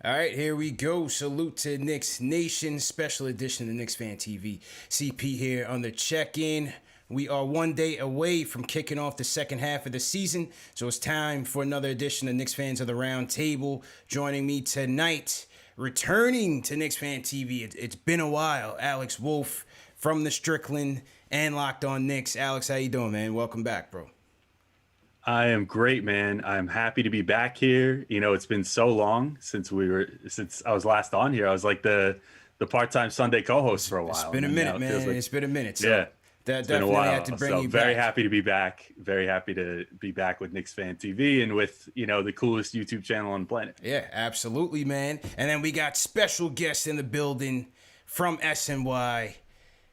All right, here we go. Salute to Knicks Nation, special edition of Knicks Fan TV. CP here on the check-in. We are one day away from kicking off the second half of the season, so it's time for another edition of Knicks Fans of the Roundtable. Joining me tonight, returning to Knicks Fan TV, it's been a while, Alex Wolfe from the Strickland and Locked On Knicks. Alex, how you doing, man? Welcome back, bro. I am great, man. I'm happy to be back here. You know, it's been so long since I was last on here. I was like the part-time Sunday co-host for a while. It's been a minute, man. It's been a minute. So yeah, that it's been a definitely while. had to bring So you very back. happy to be back. Very happy to be back with Knicks Fan TV and with, you know, the coolest YouTube channel on the planet. Yeah, absolutely, man. And then we got special guests in the building from SNY.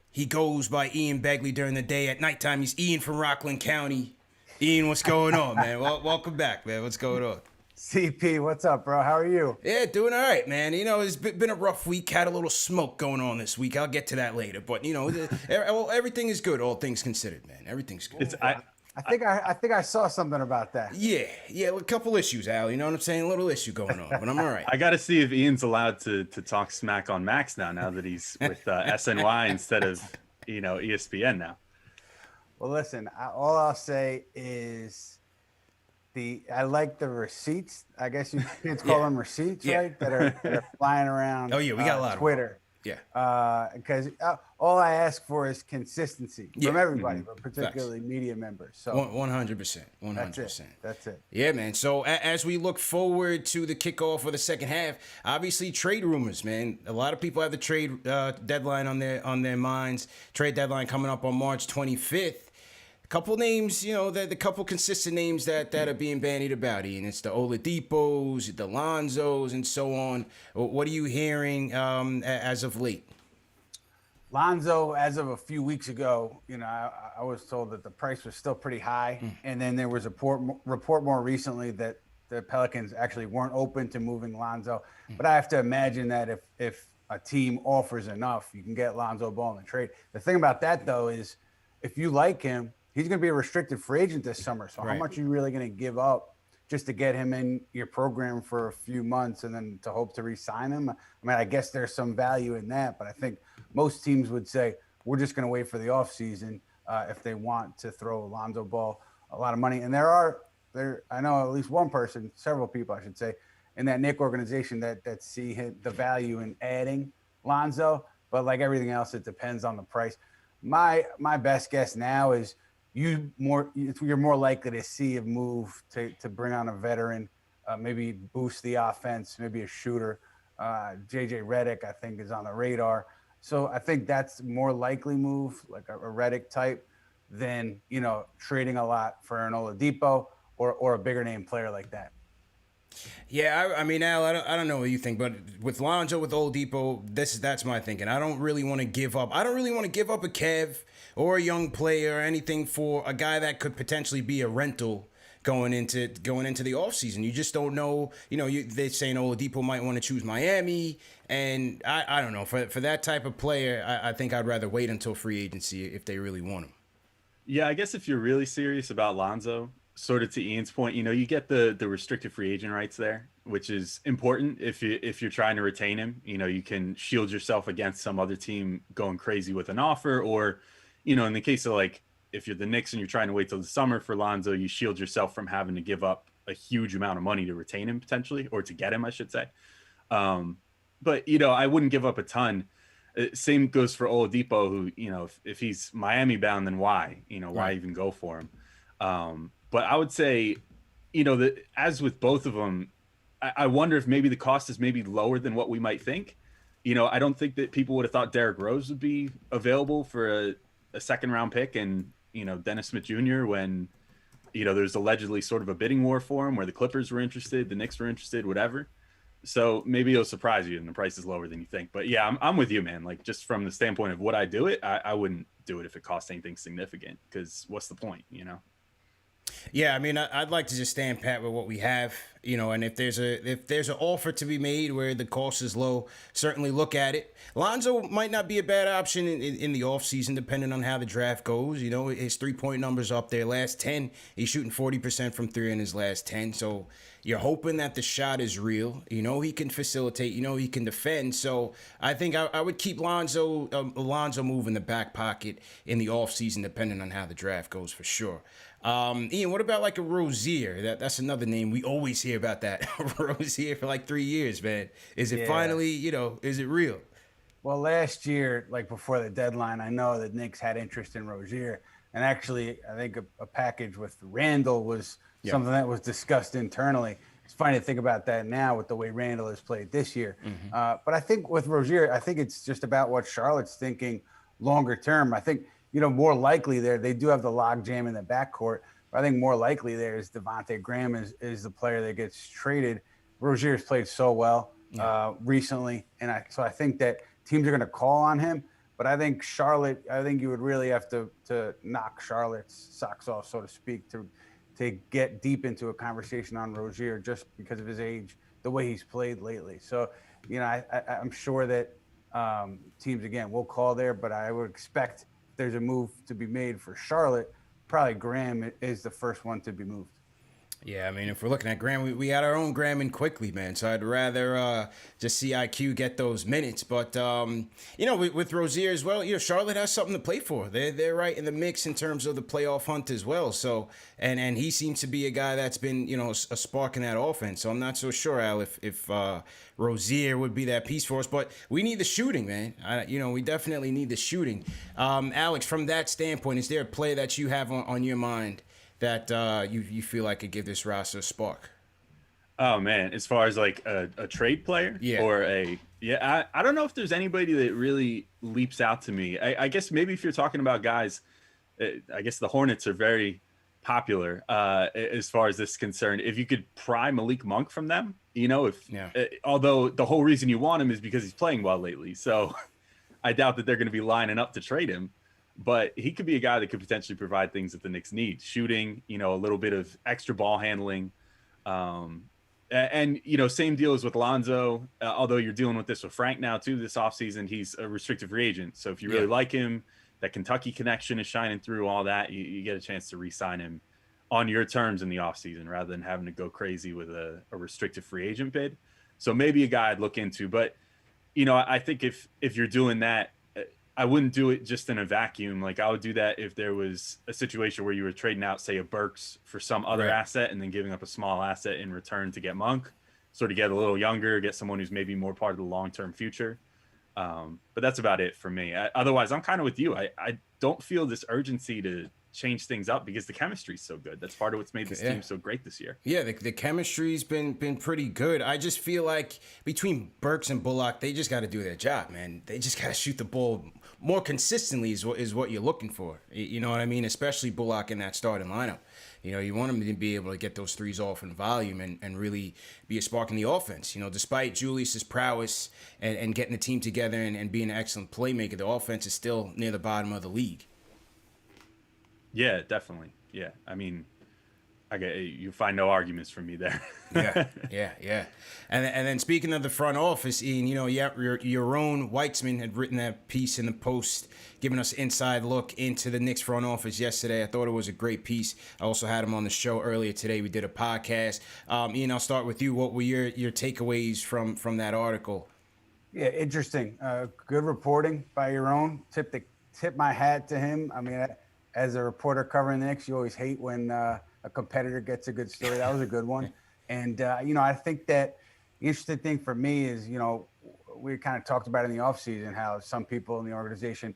He goes by Ian Begley during the day. At nighttime, he's Ian from Rockland County. Ian, what's going on, man? Well, welcome back, man. What's going on? CP, what's up, bro? How are you? Yeah, doing all right, man. You know, it's been a rough week. Had a little smoke going on this week. I'll get to that later. But, you know, well, everything is good, all things considered, man. Everything's good. I think I saw something about that. Yeah, a couple issues, Al. You know what I'm saying? A little issue going on, but I'm all right. I got to see if Ian's allowed to talk smack on Max now that he's with SNY instead of, you know, ESPN now. Well, listen, all I'll say is I like the receipts. I guess you kids call them receipts, right? That are flying around. Oh, yeah, we got a lot of Twitter. Yeah. Because all I ask for is consistency from everybody, Mm-hmm. but particularly media members. So 100%. 100%. That's it. Yeah, man. So as we look forward to the kickoff of the second half, obviously trade rumors, man. A lot of people have the trade deadline on their minds. Trade deadline coming up on March 25th. A couple names, you know, the couple consistent names that are being bandied about, Ian. It's the Oladipos, the Lonzos, and so on. What are you hearing as of late? Lonzo, as of a few weeks ago, you know, I was told that the price was still pretty high. And then there was a report more recently that the Pelicans actually weren't open to moving Lonzo. But I have to imagine that if a team offers enough, you can get Lonzo Ball in the trade. The thing about that, though, is if you like him, he's going to be a restricted free agent this summer. So how much are you really going to give up just to get him in your program for a few months and then to hope to re-sign him? I mean, I guess there's some value in that, but I think most teams would say we're just going to wait for the offseason if they want to throw Lonzo Ball a lot of money. And I know at least one person, several people, I should say, in that Knick organization that see the value in adding Lonzo. But like everything else, it depends on the price. My best guess now is you're more likely to see a move to bring on a veteran, maybe boost the offense, maybe a shooter. JJ Redick, I think, is on the radar. So I think that's more likely move, like a Redick type, than, you know, trading a lot for an Oladipo or a bigger name player like that. Yeah, I mean, Al, I don't know what you think, but with Lonzo, with Oladipo, that's my thinking. I don't really want to give up. I don't really want to give up a Kev or a young player or anything for a guy that could potentially be a rental going into the offseason. You just don't know. You know, they're saying Oladipo might want to choose Miami, and I don't know. For that type of player, I think I'd rather wait until free agency if they really want him. Yeah, I guess if you're really serious about Lonzo, sort of to Ian's point, you know, you get the restricted free agent rights there, which is important if you're trying to retain him. You know, you can shield yourself against some other team going crazy with an offer, or, you know, in the case of like if you're the Knicks and you're trying to wait till the summer for Lonzo, you shield yourself from having to give up a huge amount of money to retain him potentially, or to get him, I should say. But, you know, I wouldn't give up a ton. Same goes for Oladipo, who, you know, if he's Miami bound, then why? You know, why even go for him? But I would say, you know, that as with both of them, I wonder if maybe the cost is maybe lower than what we might think. You know, I don't think that people would have thought Derrick Rose would be available for a second round pick and, you know, Dennis Smith Jr. when, you know, there's allegedly sort of a bidding war for him where the Clippers were interested, the Knicks were interested, whatever. So maybe it'll surprise you and the price is lower than you think. But yeah, I'm with you, man. Like, just from the standpoint of would I do it, I wouldn't do it if it costs anything significant, because what's the point, you know? Yeah, I mean, I'd like to just stand pat with what we have, you know, and if there's an offer to be made where the cost is low, certainly look at it. Lonzo might not be a bad option in the offseason, depending on how the draft goes. You know, his 3-point numbers up there. Last 10, he's shooting 40% from three in his last 10. So You're hoping that the shot is real. You know he can facilitate. You know he can defend. So I think I would keep Lonzo move in the back pocket in the offseason, depending on how the draft goes for sure. Ian, what about like a Rozier? That's another name we always hear about. That Rozier for like 3 years, man. Is it finally? Is it real? Well, last year, like before the deadline, I know that Knicks had interest in Rozier. And actually, I think a package with Randall was something that was discussed internally. It's funny to think about that now with the way Randall has played this year. But I think with Rozier, I think it's just about what Charlotte's thinking longer term. I think, more likely there, they do have the log jam in the backcourt. But I think more likely there is Devontae Graham is the player that gets traded. Rozier's played so well recently. And so I think that teams are going to call on him. But I think you would really have to knock Charlotte's socks off, so to speak, to get deep into a conversation on Rozier just because of his age, the way he's played lately. So, I'm sure that teams, again, will call there, but I would expect if there's a move to be made for Charlotte, probably Graham is the first one to be moved. Yeah, I mean, if we're looking at Graham, we had our own Graham in quickly, man. So I'd rather just see IQ get those minutes. But, with Rozier as well, Charlotte has something to play for. They're right in the mix in terms of the playoff hunt as well. So, and he seems to be a guy that's been, a spark in that offense. So I'm not so sure, Al, if Rozier would be that piece for us. But we need the shooting, man. We definitely need the shooting. Alex, from that standpoint, is there a play that you have on your mind that you feel like could give this roster a spark? Oh man, as far as like a trade player, or I don't know if there's anybody that really leaps out to me. I guess maybe if you're talking about guys, I guess the Hornets are very popular as far as this is concerned. If you could pry Malik Monk from them, although the whole reason you want him is because he's playing well lately, so I doubt that they're going to be lining up to trade him. But he could be a guy that could potentially provide things that the Knicks need. Shooting, a little bit of extra ball handling. And same deal as with Lonzo, although you're dealing with this with Frank now too this offseason. He's a restricted free agent. So if you really like him, that Kentucky connection is shining through, all that, you get a chance to re-sign him on your terms in the offseason rather than having to go crazy with a restricted free agent bid. So maybe a guy I'd look into. But, I think if you're doing that, I wouldn't do it just in a vacuum. Like I would do that if there was a situation where you were trading out, say, a Burks for some other asset and then giving up a small asset in return to get Monk, sort of get a little younger, get someone who's maybe more part of the long-term future. But that's about it for me. Otherwise, I'm kind of with you. I don't feel this urgency to change things up because the chemistry's so good. That's part of what's made this team so great this year. Yeah, the chemistry's been pretty good. I just feel like between Burks and Bullock, they just got to do their job, man. They just got to shoot the ball more consistently is what you're looking for. You know what I mean? Especially Bullock in that starting lineup. You want him to be able to get those threes off in volume and really be a spark in the offense. Despite Julius's prowess and getting the team together and being an excellent playmaker, the offense is still near the bottom of the league. Yeah, definitely. Yeah, I mean, you find no arguments from me there. Yeah. And then speaking of the front office, Ian, your own Weitzman had written that piece in the Post, giving us inside look into the Knicks front office yesterday. I thought it was a great piece. I also had him on the show earlier today. We did a podcast. Ian, I'll start with you. What were your takeaways from that article? Yeah, interesting. Good reporting by your own. Tip my hat to him. I mean, as a reporter covering the Knicks, you always hate when a competitor gets a good story. That was a good one. And, I think that the interesting thing for me is, we kind of talked about in the offseason how some people in the organization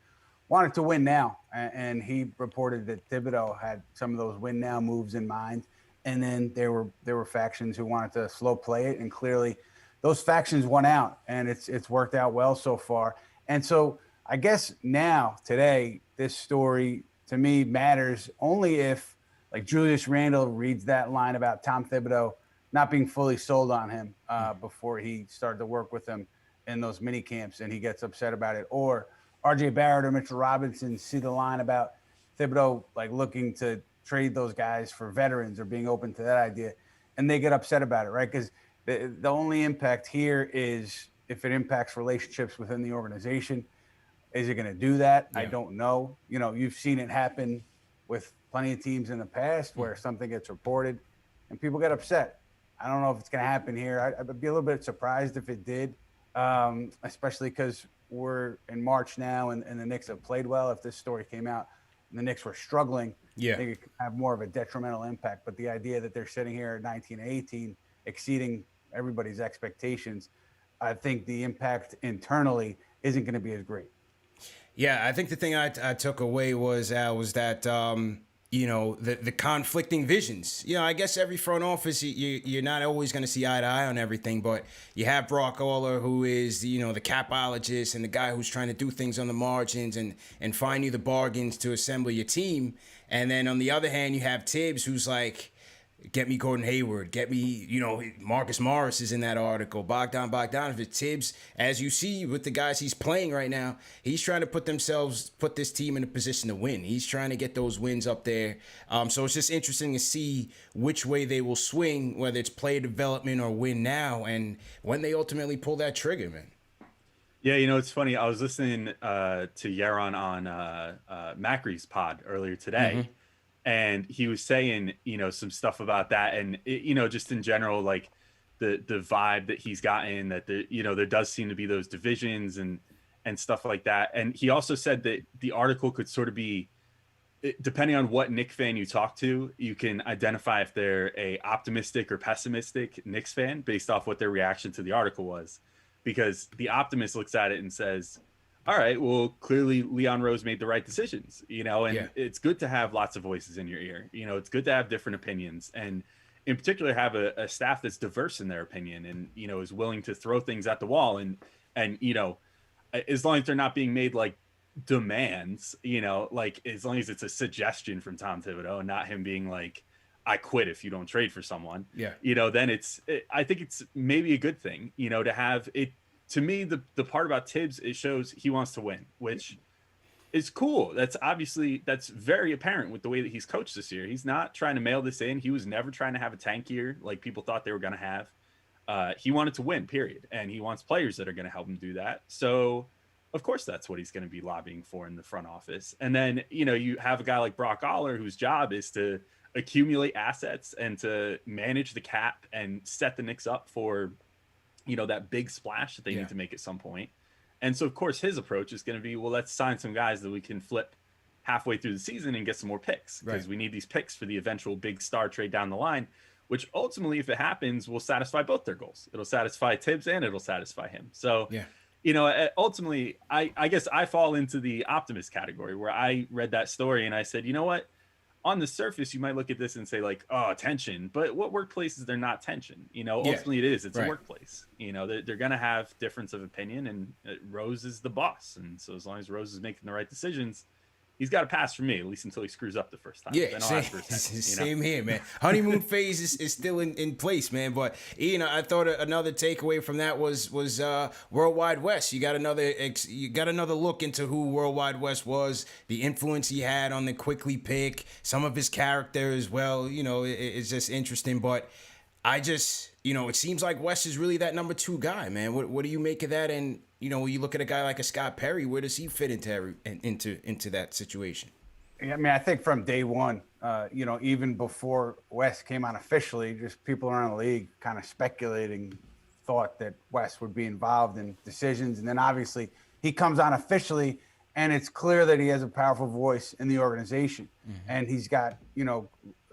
wanted to win now. And he reported that Thibodeau had some of those win now moves in mind. And then there were factions who wanted to slow play it. And clearly those factions won out, and it's worked out well so far. And so I guess now, today, this story to me matters only if, like, Julius Randle reads that line about Tom Thibodeau not being fully sold on him before he started to work with him in those mini camps, and he gets upset about it. Or RJ Barrett or Mitchell Robinson see the line about Thibodeau, like, looking to trade those guys for veterans or being open to that idea, and they get upset about it, right? Because the only impact here is if it impacts relationships within the organization. Is it going to do that? Yeah. I don't know. You've seen it happen with plenty of teams in the past where something gets reported and people get upset. I don't know if it's going to happen here. I'd be a little bit surprised if it did, especially because we're in March now and the Knicks have played well. If this story came out and the Knicks were struggling, I think it could have more of a detrimental impact. But the idea that they're sitting here at 19-18, exceeding everybody's expectations, I think the impact internally isn't going to be as great. Yeah, I think the thing I took away was that the conflicting visions. I guess every front office you're not always going to see eye to eye on everything, but you have Brock Aller, who is the capologist and the guy who's trying to do things on the margins and find you the bargains to assemble your team, and then on the other hand you have Tibbs, who's like, get me Gordon Hayward, get me, Marcus Morris is in that article, Bogdanovich. Tibbs, as you see with the guys he's playing right now, he's trying to put this team in a position to win. He's trying to get those wins up there. So it's just interesting to see which way they will swing, whether it's player development or win now, and when they ultimately pull that trigger, man. Yeah, it's funny. I was listening to Yaron on Macri's pod earlier today. Mm-hmm. And he was saying, some stuff about that, and just in general, like the vibe that he's gotten, that there does seem to be those divisions and stuff like that. And he also said that the article could sort of be, depending on what Knicks fan you talk to, you can identify if they're a optimistic or pessimistic Knicks fan based off what their reaction to the article was, because the optimist looks at it and says, all right, well, clearly Leon Rose made the right decisions, and it's good to have lots of voices in your ear. It's good to have different opinions, and in particular have a staff that's diverse in their opinion and, is willing to throw things at the wall. And as long as they're not being made like demands, like as long as it's a suggestion from Tom Thibodeau and not him being like, I quit if you don't trade for someone, then I think it's maybe a good thing, to have it. To me, the part about Tibbs, it shows he wants to win, which is cool. That's very apparent with the way that he's coached this year. He's not trying to mail this in. He was never trying to have a tank year like people thought they were going to have. He wanted to win, period. And he wants players that are going to help him do that. So, of course, that's what he's going to be lobbying for in the front office. And then, you have a guy like Brock Aller, whose job is to accumulate assets and to manage the cap and set the Knicks up for that big splash that they need to make at some point. And so, of course, his approach is going to be, well, let's sign some guys that we can flip halfway through the season and get some more picks, because we need these picks for the eventual big star trade down the line, which ultimately, if it happens, will satisfy both their goals. It'll satisfy Tibbs and it'll satisfy him. So, ultimately, I guess I fall into the optimist category, where I read that story and I said, you know what? On the surface, you might look at this and say like, oh, tension, but what workplace is there not tension? Ultimately it is, it's a workplace, they're going to have difference of opinion, and Rose is the boss. And so as long as Rose is making the right decisions, he's got a pass for me, at least until he screws up the first time. Yeah, same here, man. Honeymoon phase is still in place, man. But I thought another takeaway from that was Worldwide West. You got another look into who Worldwide West was, the influence he had on the Quickly pick, some of his character as well. It's just interesting. But I just, it seems like West is really that number 2 guy, man. What do you make of that? And when you look at a guy like a Scott Perry, where does he fit into that situation? I mean, I think from day one, even before West came on officially, just people around the league kind of speculating, thought that West would be involved in decisions. And then obviously he comes on officially, and it's clear that he has a powerful voice in the organization. Mm-hmm. And he's got,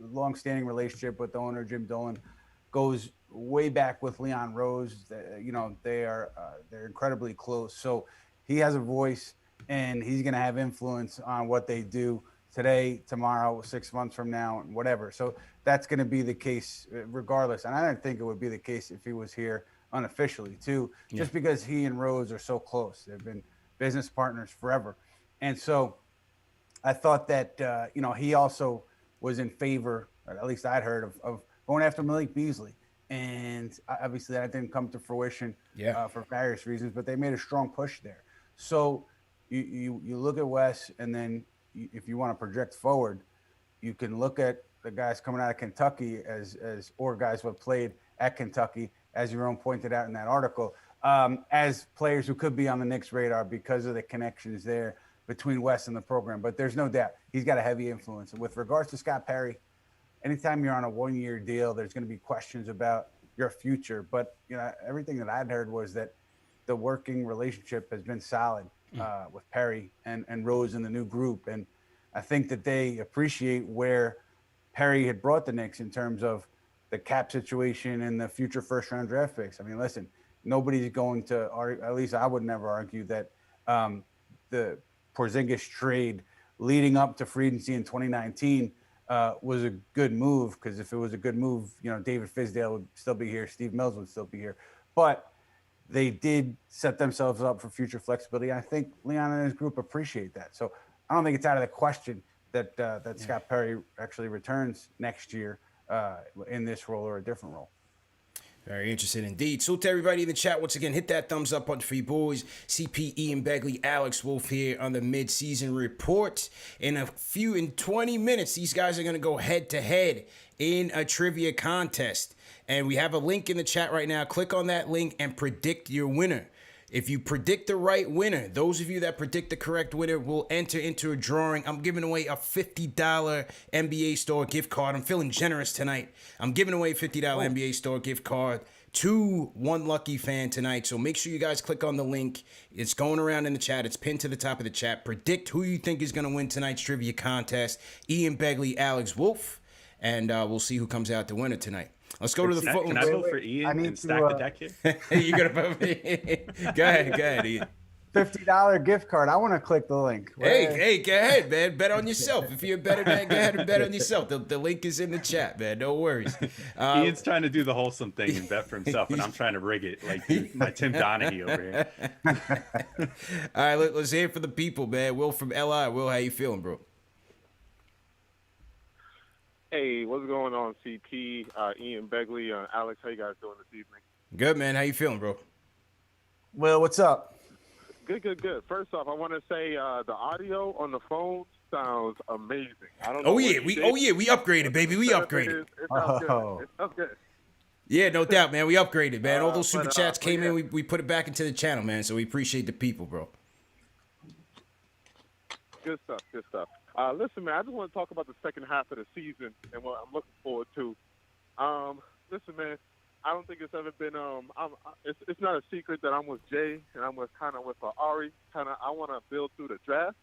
long-standing relationship with the owner, Jim Dolan, goes way back with Leon Rose. They're incredibly close. So he has a voice, and he's going to have influence on what they do today, tomorrow, 6 months from now, and whatever. So that's going to be the case regardless. And I don't think it would be the case if he was here unofficially too, just because he and Rose are so close. They've been business partners forever. And so I thought that, he also was in favor, or at least I'd heard of going after Malik Beasley. And obviously that didn't come to fruition for various reasons, but they made a strong push there. So you look at Wes, and then if you want to project forward, you can look at the guys coming out of Kentucky or guys who have played at Kentucky, as Jerome pointed out in that article, as players who could be on the Knicks radar because of the connections there between Wes and the program. But there's no doubt he's got a heavy influence. And with regards to Scott Perry, anytime you're on a one-year deal, there's going to be questions about your future. But everything that I'd heard was that the working relationship has been solid with Perry and Rose in the new group, and I think that they appreciate where Perry had brought the Knicks in terms of the cap situation and the future first round draft picks. I mean, listen, nobody's going to argue, at least I would never argue that the Porzingis trade leading up to free agency in 2019 was a good move, because if it was a good move, David Fizdale would still be here, Steve Mills would still be here. But they did set themselves up for future flexibility. I think Leon and his group appreciate that. So I don't think it's out of the question that Scott Perry actually returns next year in this role or a different role. Very interesting indeed. So to everybody in the chat, once again, hit that thumbs up button for you boys. CP, Ian Begley, Alex Wolfe here on the mid-season report. In 20 minutes, these guys are going to go head-to-head in a trivia contest. And we have a link in the chat right now. Click on that link and predict your winner. If you predict the right winner, those of you that predict the correct winner will enter into a drawing. I'm giving away a $50 NBA store gift card. I'm feeling generous tonight. I'm giving away a $50 NBA store gift card to one lucky fan tonight. So make sure you guys click on the link. It's going around in the chat. It's pinned to the top of the chat. Predict who you think is going to win tonight's trivia contest. Ian Begley, Alex Wolfe. And we'll see who comes out the winner tonight. Let's go to the phone. Can I vote for Ian and stack the deck here? You gotta vote for Ian. Go ahead, Ian. $50 gift card. I want to click the link. Hey, go ahead, man. Bet on yourself. If you're a better man, go ahead and bet on yourself. The link is in the chat, man. No worries. Ian's trying to do the wholesome thing and bet for himself, and I'm trying to rig it like my Tim Donaghy over here. All right, let's hear it for the people, man. Will from LI. Will, how you feeling, bro? Hey, what's going on, CP, Ian Begley, Alex? How you guys doing this evening? Good, man. How you feeling, bro? Well, what's up? Good. First off, I want to say the audio on the phone sounds amazing. I don't know. We upgraded, baby. We upgraded. It sounds good. It sounds good. Yeah, no doubt, man. We upgraded, man. All those super chats came in. We put it back into the channel, man. So we appreciate the people, bro. Good stuff. Listen, man, I just want to talk about the second half of the season and what I'm looking forward to. Listen, man, I don't think it's ever been. It's not a secret that I'm with Jay and I'm with Ari. I want to build through the draft,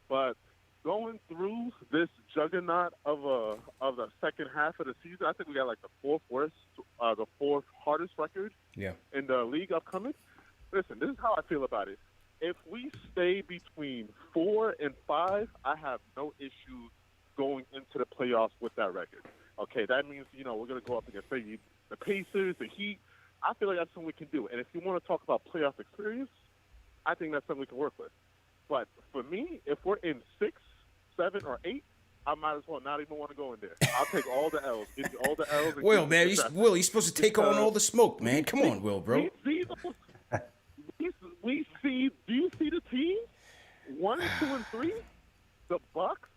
but going through this juggernaut of the second half of the season, I think we got like the fourth hardest record in the league upcoming. Listen, this is how I feel about it. If we stay between 4 and 5, I have no issues going into the playoffs with that record. Okay, that means, we're going to go up against maybe the Pacers, the Heat. I feel like that's something we can do. And if you want to talk about playoff experience, I think that's something we can work with. But for me, if we're in 6, 7, or 8, I might as well not even want to go in there. I'll take all the L's. Give me all the L's. Will, man, you're supposed to take on all the smoke, man. Come on, Will, bro. Do you see the teams? 1, 2, and 3? The Bucks,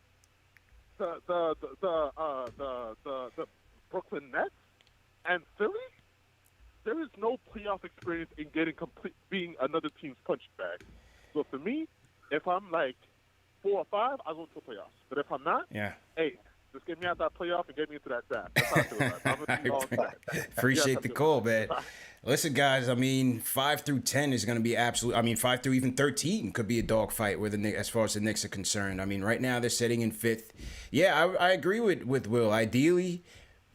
the Brooklyn Nets, and Philly. There is no playoff experience in being another team's punching bag. So for me, if I'm like 4 or 5, I'll go to the playoffs. But if I'm not, hey, just get me out that playoff and get me into that draft. That's how I feel about it. I'm going to be all set. Appreciate the call, man. Listen, guys, 5 through 10 is going to be absolute. 5 through even 13 could be a dogfight as far as the Knicks are concerned. Right now they're sitting in 5th. Yeah, I agree with Will. Ideally,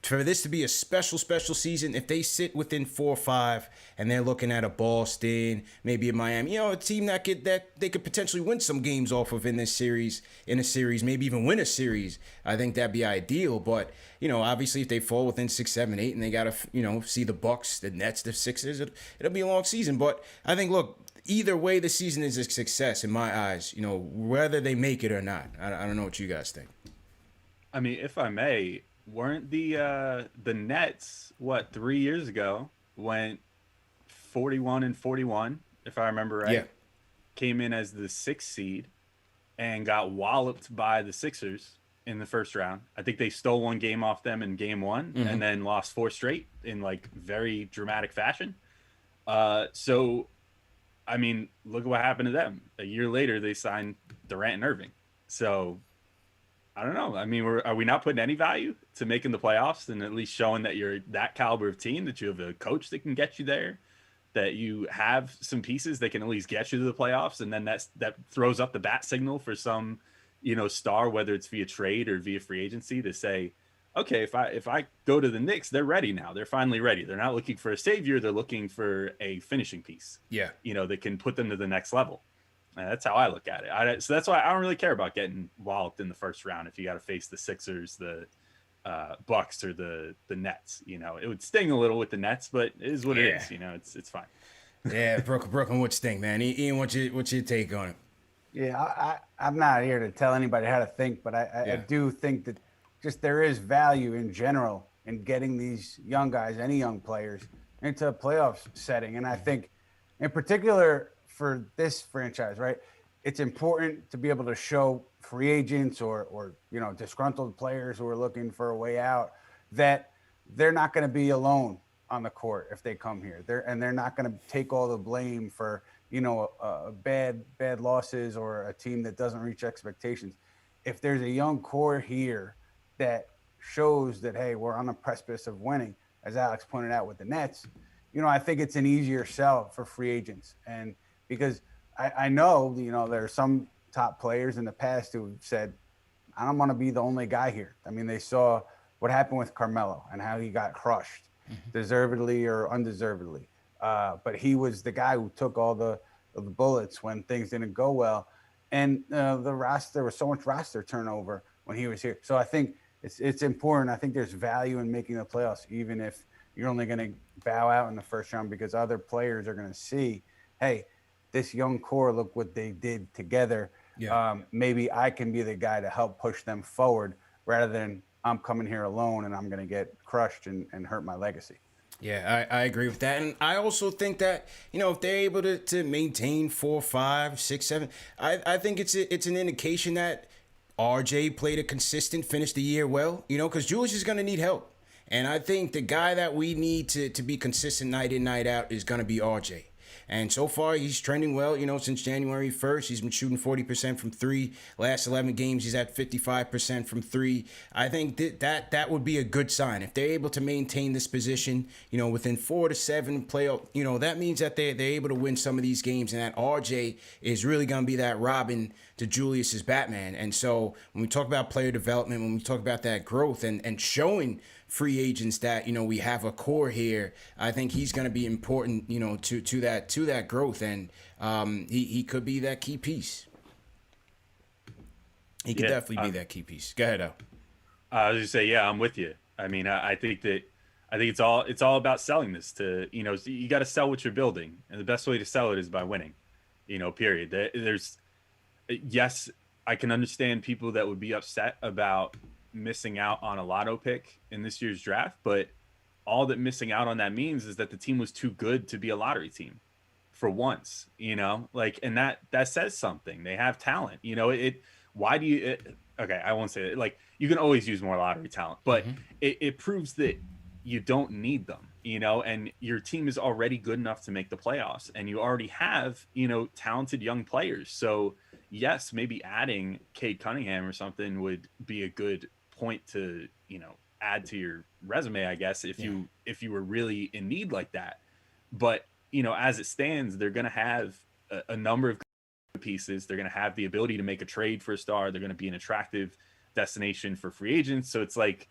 for this to be a special season, if they sit within 4 or 5 and they're looking at a Boston, maybe a Miami, a team that they could potentially win some games off of in a series, maybe even win a series, I think that'd be ideal. But obviously, if they fall within 6, 7, 8, and they gotta see the Bucks, the Nets, the Sixers, it'll be a long season. But I think, look, either way, the season is a success in my eyes. Whether they make it or not. I don't know what you guys think. If I may. Weren't the Nets 3 years ago went 41-41, if I remember right? Yeah. Came in as the 6th seed and got walloped by the Sixers in the first round. I think they stole one game off them in game 1 and then lost 4 straight in very dramatic fashion. So look at what happened to them. A year later, they signed Durant and Irving. So I don't know. I mean, are we not putting any value to making the playoffs and at least showing that you're that caliber of team, that you have a coach that can get you there, that you have some pieces that can at least get you to the playoffs, and then that throws up the bat signal for some, star, whether it's via trade or via free agency, to say, okay, if I go to the Knicks, they're ready now. They're finally ready. They're not looking for a savior. They're looking for a finishing piece. Yeah. That can put them to the next level. And that's how I look at it. So that's why I don't really care about getting walloped in the first round if you got to face the Sixers, the Bucks, or the Nets. It would sting a little with the Nets, but it is what it is. It's fine. Yeah, Brooklyn would sting, man. Ian, what's your take on it? Yeah, I'm not here to tell anybody how to think, but I do think that just there is value in general in getting these young guys, any young players, into a playoff setting. And I think in particular for this franchise, right, it's important to be able to show free agents or disgruntled players who are looking for a way out that they're not going to be alone on the court if they come here. They're not going to take all the blame for bad losses or a team that doesn't reach expectations. If there's a young core here that shows that, hey, we're on the precipice of winning, as Alex pointed out with the Nets, I think it's an easier sell for free agents. And because I know, there are some top players in the past who said, I don't want to be the only guy here. I mean, they saw what happened with Carmelo and how he got crushed, deservedly or undeservedly. But he was the guy who took all the bullets when things didn't go well. And there was so much roster turnover when he was here. So I think it's important. I think there's value in making the playoffs, even if you're only going to bow out in the first round, because other players are going to see, hey, this young core, look what they did together. Yeah. Maybe I can be the guy to help push them forward rather than I'm coming here alone and I'm going to get crushed and hurt my legacy. Yeah, I agree with that. And I also think that, if they're able to maintain 4, 5, 6, 7, I think it's an indication that RJ played a consistent finish the year well, because Julius is going to need help. And I think the guy that we need to be consistent night in, night out is going to be RJ. And so far, he's trending well. Since January 1st, he's been shooting 40% from 3. Last 11 games, he's at 55% from 3. I think that would be a good sign. If they're able to maintain this position, within 4 to 7 playoff, that means that they're able to win some of these games, and that RJ is really going to be that Robin to Julius's Batman. And so when we talk about player development, when we talk about that growth and showing free agents that we have a core here, I think he's going to be important to that growth, and he could be that key piece. He could definitely be that key piece. Go ahead, Al. I was just say, I'm with you. I mean, I think it's all about selling this to, you got to sell what you're building, and the best way to sell it is by winning, period. Yes, I can understand people that would be upset about missing out on a lotto pick in this year's draft, but all that missing out on that means is that the team was too good to be a lottery team for once, and that says something. They have talent, why do you, okay, I won't say it. Like, you can always use more lottery talent, but it proves that you don't need them, and your team is already good enough to make the playoffs, and you already have, talented young players. So yes, maybe adding Cade Cunningham or something would be a good point to, add to your resume, I guess, if you were really in need like that. But, as it stands, they're going to have a number of pieces. They're going to have the ability to make a trade for a star. They're going to be an attractive destination for free agents. So it's like,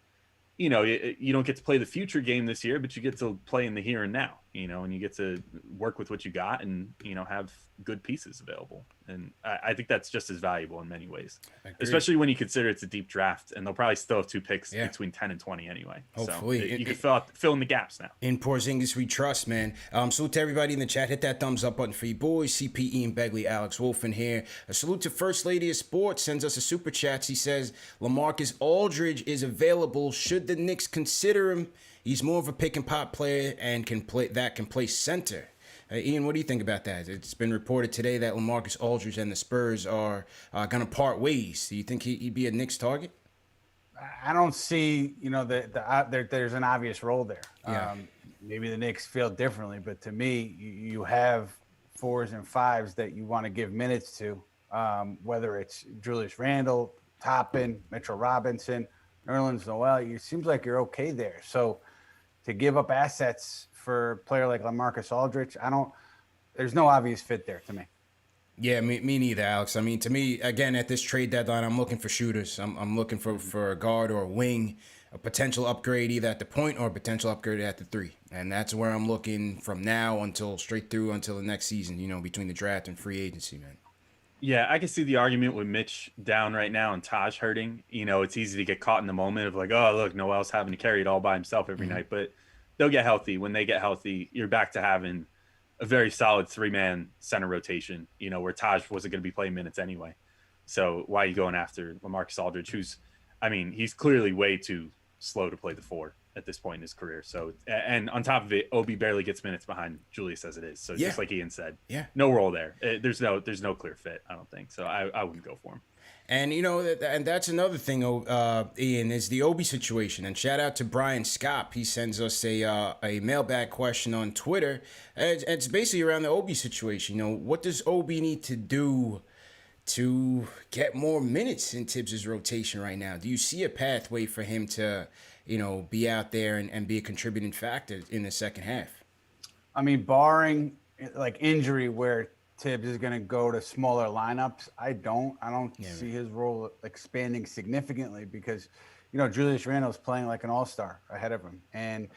you don't get to play the future game this year, but you get to play in the here and now, and you get to work with what you got and, have good pieces available. And I think that's just as valuable in many ways, especially when you consider it's a deep draft, and they'll probably still have 2 picks between 10 and 20 anyway. Hopefully. So you can fill in the gaps now. In Porzingis we trust, man. Salute to everybody in the chat. Hit that thumbs up button for you boys. CP, Ian Begley, Alex Wolfe in here. A salute to First Lady of Sports. Sends us a super chat. He says, LaMarcus Aldridge is available. Should the Knicks consider him? He's more of a pick and pop player and can play center. Ian, what do you think about that? It's been reported today that LaMarcus Aldridge and the Spurs are going to part ways. Do you think he'd be a Knicks target? I don't see, there's an obvious role there. Yeah. Maybe the Knicks feel differently, but to me, you have 4s and 5s that you want to give minutes to, whether it's Julius Randle, Toppin, Mitchell Robinson, Nerlens Noel. It seems like you're okay there. So to give up assets for a player like LaMarcus Aldridge, there's no obvious fit there to me. Yeah, me neither, Alex. I mean, to me, again, at this trade deadline, I'm looking for shooters. I'm looking for a guard or a wing, a potential upgrade either at the point or a potential upgrade at the three. And that's where I'm looking from now until straight through until the next season, between the draft and free agency, man. Yeah, I can see the argument with Mitch down right now and Taj hurting. It's easy to get caught in the moment of like, oh, look, Noel's having to carry it all by himself every night. But they'll get healthy. When they get healthy, you're back to having a very solid 3-man center rotation, where Taj wasn't going to be playing minutes anyway. So why are you going after LaMarcus Aldridge, he's clearly way too slow to play the 4 at this point in his career. So, and on top of it, Obi barely gets minutes behind Julius as it is. So just like Ian said, no role there. There's no clear fit, I don't think. So I wouldn't go for him. And, and that's another thing, Ian, is the Obi situation. And shout out to Brian Scott. He sends us a mailbag question on Twitter. It's basically around the Obi situation. What does Obi need to do to get more minutes in Tibbs' rotation right now? Do you see a pathway for him to, be out there and be a contributing factor in the second half? I mean, barring like injury where Tibbs is going to go to smaller lineups, I don't see his role expanding significantly because, Julius Randle's playing like an all-star ahead of him. And,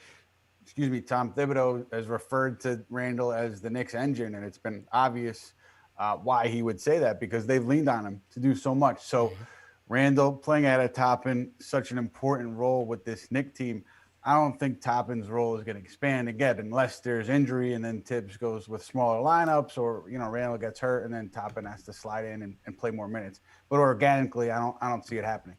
Tom Thibodeau has referred to Randle as the Knicks engine, and it's been obvious why he would say that because they've leaned on him to do so much. So Randle playing at a Toppin, such an important role with this Knicks team. I don't think Toppin's role is going to expand again unless there's injury and then Tibbs goes with smaller lineups or, Randle gets hurt and then Toppin has to slide in and play more minutes. But organically, I don't see it happening.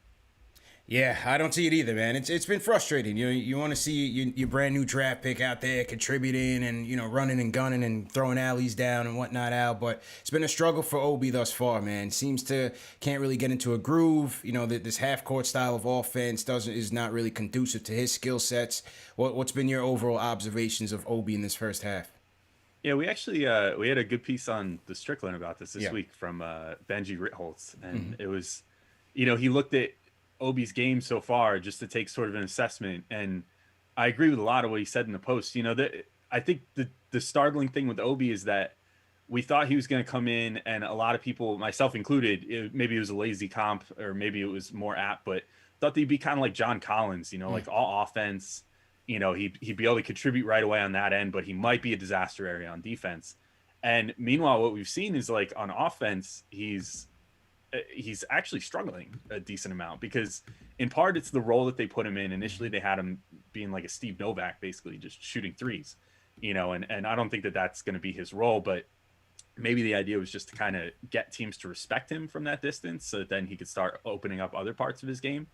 Yeah, I don't see it either, man. It's been frustrating. You want to see your brand new draft pick out there contributing and running and gunning and throwing alleys down and whatnot out, but it's been a struggle for Obi thus far, man. Can't really get into a groove. This half court style of offense is not really conducive to his skill sets. What's been your overall observations of Obi in this first half? Yeah, we actually we had a good piece on the Strickland about this week from Benji Ritholtz, and it was, he looked at Obi's game so far just to take sort of an assessment, and I agree with a lot of what he said in the post. I think the startling thing with Obi is that we thought he was going to come in, and a lot of people, myself included, maybe it was a lazy comp or maybe it was more apt, but thought that he'd be kind of like John Collins, like all offense, he'd be able to contribute right away on that end, but he might be a disaster area on defense. And meanwhile, what we've seen is like on offense, he's actually struggling a decent amount because in part it's the role that they put him in. Initially they had him being like a Steve Novak, basically just shooting threes, and I don't think that that's going to be his role, but maybe the idea was just to kind of get teams to respect him from that distance so that then he could start opening up other parts of his game.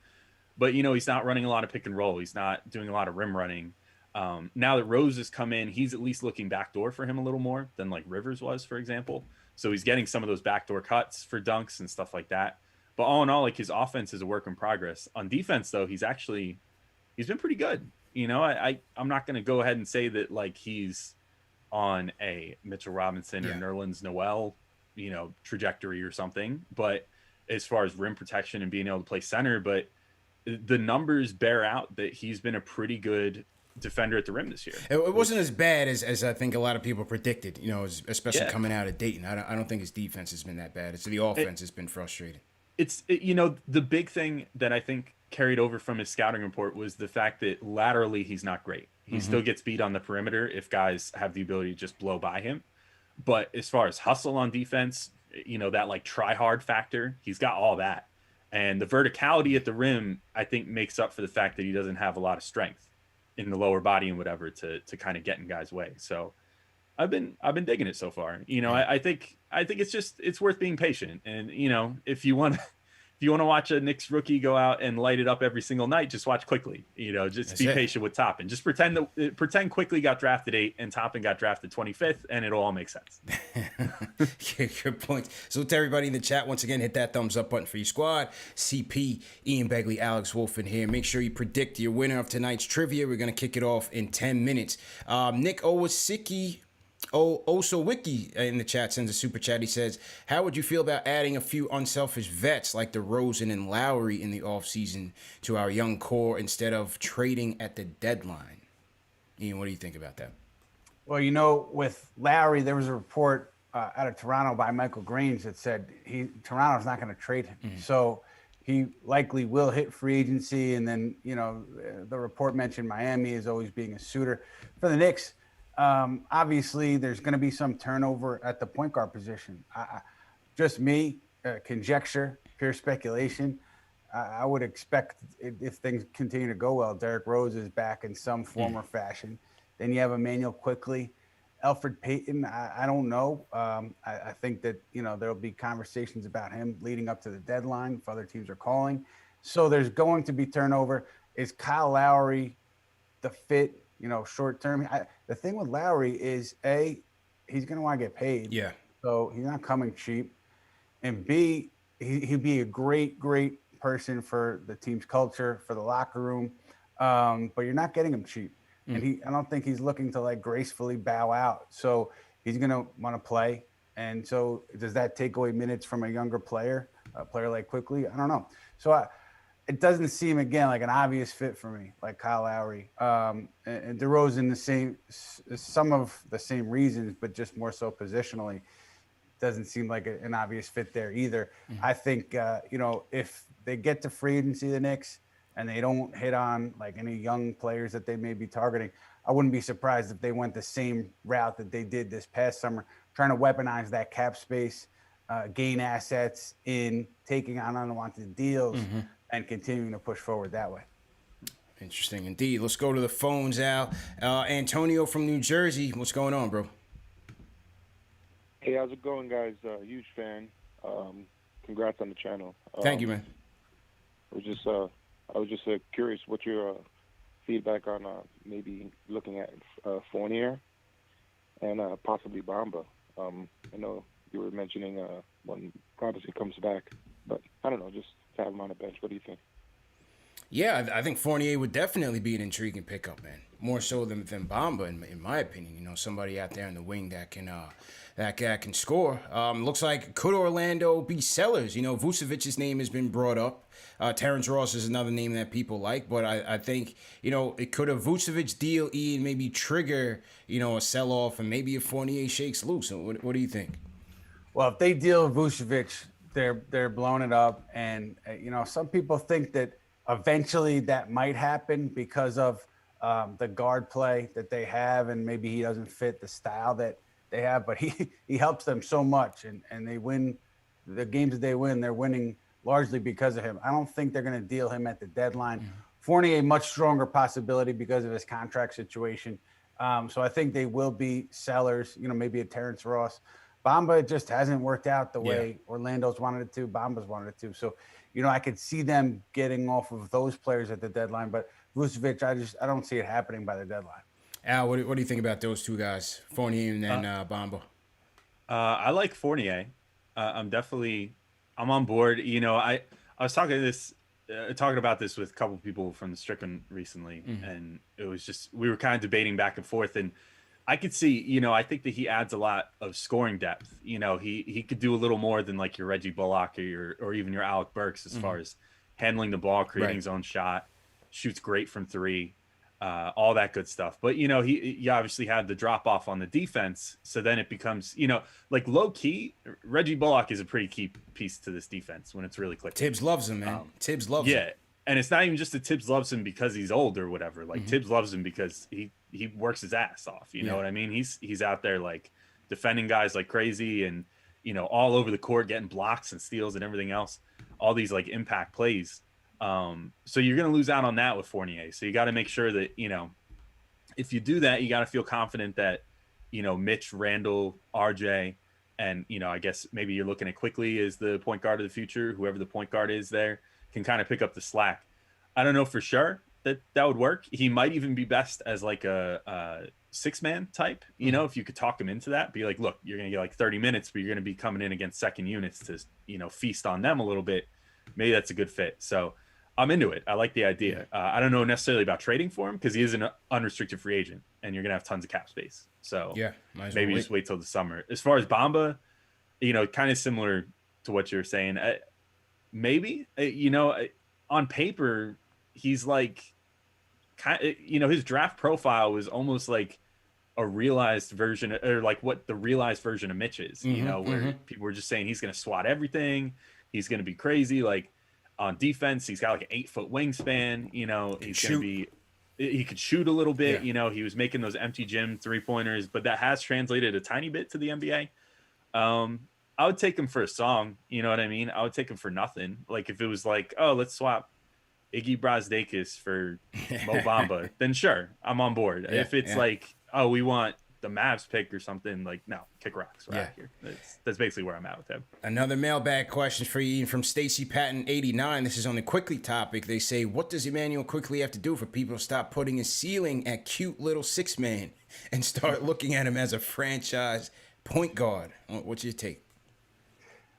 But, he's not running a lot of pick and roll. He's not doing a lot of rim running. Now that Rose has come in, he's at least looking backdoor for him a little more than like Rivers was, for example. So he's getting some of those backdoor cuts for dunks and stuff like that. But all in all, like his offense is a work in progress. On defense, though, he's been pretty good. I'm not going to go ahead and say that like he's on a Mitchell Robinson or Nerlens Noel, trajectory or something. But as far as rim protection and being able to play center, but the numbers bear out that he's been a pretty good defender at the rim this year. It wasn't as bad as I think a lot of people predicted, especially coming out of Dayton. I don't think his defense has been that bad. It's the offense has been frustrating. The big thing that I think carried over from his scouting report was the fact that laterally he's not great. He still gets beat on the perimeter if guys have the ability to just blow by him. But as far as hustle on defense, that like try hard factor, he's got all that. And the verticality at the rim, I think, makes up for the fact that he doesn't have a lot of strength in the lower body and whatever to kind of get in guys' way. So I've been digging it so far. I think it's worth being patient. And if you want to watch a Knicks rookie go out and light it up every single night, just watch Quickly. Just be patient with Toppin. Just pretend Quickly got drafted 8 and Toppin got drafted 25th, and it'll all make sense. Good point. So to everybody in the chat, once again, hit that thumbs up button for your squad. CP, Ian Begley, Alex Wolfe in here. Make sure you predict your winner of tonight's trivia. We're going to kick it off in 10 minutes. Nick Owasicki Also Wiki in the chat sends a super chat. He says, how would you feel about adding a few unselfish vets like DeRozan and Lowry in the offseason to our young core instead of trading at the deadline? Ian, what do you think about that? Well, you know, with Lowry, there was a report out of Toronto by Michael Grange that said Toronto's not going to trade him. So he likely will hit free agency. And then, you know, the report mentioned Miami as always being a suitor for the Knicks. Obviously, there's going to be some turnover at the point guard position. Just me, conjecture, pure speculation. I would expect if things continue to go well, Derrick Rose is back in some form or fashion. Then you have Emmanuel Quickly, Elfrid Payton. I don't know. I think that, you know, there'll be conversations about him leading up to the deadline if other teams are calling. So there's going to be turnover. Is Kyle Lowry the fit, you know, short term? The thing with Lowry is, A, he's going to want to get paid. Yeah. So he's not coming cheap. And B, he'd be a great person for the team's culture, for the locker room. But you're not getting him cheap. And I don't think he's looking to like gracefully bow out. So he's going to want to play. And so does that take away minutes from a younger player, a player like Quickly? I don't know. So it doesn't seem, again, like an obvious fit for me, like Kyle Lowry. And DeRozan, some of the same reasons, but just more so positionally. Doesn't seem like an obvious fit there either. I think, you know, if they get to free agency, the Knicks, and they don't hit on like any young players that they may be targeting, I wouldn't be surprised if they went the same route that they did this past summer, trying to weaponize that cap space, gain assets in taking on unwanted deals and continuing to push forward that way. Interesting indeed. Let's go to the phones, Al. Antonio from New Jersey. What's going on, bro? Hey, how's it going, guys? Huge fan. Congrats on the channel. Thank you, man. I was just curious what your feedback on maybe looking at Fournier and possibly Bamba. I know you were mentioning when Robinson comes back, but I don't know, just to have him on the bench. What do you think? Yeah, I think Fournier would definitely be an intriguing pickup, man. More so than Bamba, in my opinion. You know, somebody out there in the wing that can score. Looks like could Orlando be sellers? You know, Vucevic's name has been brought up. Terrence Ross is another name that people like, but I think, you know, it could a Vucevic deal, Ian, maybe trigger, you know, a sell-off, and maybe if Fournier shakes loose. What do you think? Well, if they deal Vucevic, they're blowing it up. And, you know, some people think that eventually that might happen because of the guard play that they have, and maybe he doesn't fit the style that they have, but he helps them so much, and they win the games that they win. They're winning largely because of him. I don't think they're going to deal him at the deadline. Fournier, much stronger possibility because of his contract situation. So I think they will be sellers, you know, maybe a Terrence Ross. Bamba just hasn't worked out the way Orlando's wanted it to, Bamba's wanted it to. So, you know, I could see them getting off of those players at the deadline, but Vucevic, I don't see it happening by the deadline. Al, what do you think about those two guys, Fournier and then Bamba? I like Fournier. I'm on board. You know, I was talking about this with a couple people from the Strickland recently, and it was just, we were kind of debating back and forth, and I could see, you know, I think that he adds a lot of scoring depth. You know, he could do a little more than like your Reggie Bullock or even your Alec Burks as far as handling the ball, creating his own shot, shoots great from three. All that good stuff. But, you know, he obviously had the drop off on the defense. So then it becomes, you know, like low key, Reggie Bullock is a pretty key piece to this defense when it's really clicking. Tibbs loves him, man. Tibbs loves him. Yeah. And it's not even just that Tibbs loves him because he's old or whatever. Like Tibbs loves him because he works his ass off. You know what I mean? He's out there like defending guys like crazy and, you know, all over the court, getting blocks and steals and everything else. All these like impact plays. So you're going to lose out on that with Fournier. So you got to make sure that, you know, if you do that, you got to feel confident that, you know, Mitch, Randall, RJ, and, you know, I guess maybe you're looking at Quickly as the point guard of the future, whoever the point guard is there can kind of pick up the slack. I don't know for sure that would work. He might even be best as like a six-man type, you know, if you could talk him into that, be like, look, you're going to get like 30 minutes, but you're going to be coming in against second units to, you know, feast on them a little bit. Maybe that's a good fit. So I'm into it. I like the idea. I don't know necessarily about trading for him because he is an unrestricted free agent, and you're gonna have tons of cap space. So Yeah, might as maybe well just wait till the summer. As far as Bamba, kind of similar to what you're saying. Maybe on paper, he's like, his draft profile was almost like a realized version, or like what the realized version of Mitch is. Where people were just saying he's gonna swat everything, he's gonna be crazy. Like on defense, he's got like an 8-foot wingspan. He's gonna be. He could shoot a little bit. Yeah. He was making those empty gym 3-pointers, but that has translated a tiny bit to the NBA. I would take him for a song. You know what I mean? I would take him for nothing. Like if it was like, oh, let's swap Iggy Brazdakis for Mo Bamba, then sure, I'm on board. If it's like, oh, we want the Mavs pick or something, like, no, kick rocks. We're out of here. That's basically where I'm at with him. Another mailbag question for you from Stacy Patton 89. This is on the Quickly topic. They say, what does Emmanuel Quickly have to do for people to stop putting his ceiling at cute little 6-man and start looking at him as a franchise point guard? What's your take?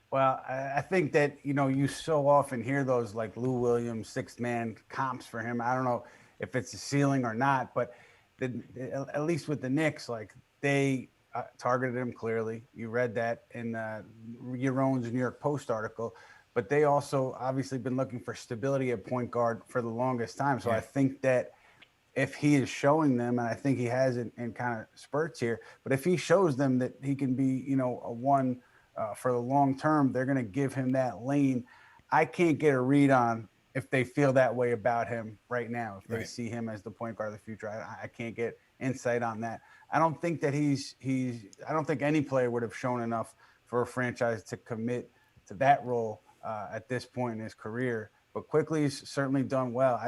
Well, I think that, you so often hear those like Lou Williams 6-man comps for him. I don't know if it's a ceiling or not, but at least with the Knicks, like they targeted him clearly. You read that in Yaron's New York Post article, but they also obviously been looking for stability at point guard for the longest time. So I think that if he is showing them, and I think he has in kind of spurts here, but if he shows them that he can be, a one for the long term, they're going to give him that lane. I can't get a read on if they feel that way about him right now, if they see him as the point guard of the future. I can't get insight on that. I don't think that I don't think any player would have shown enough for a franchise to commit to that role at this point in his career. But Quickly he's certainly done well.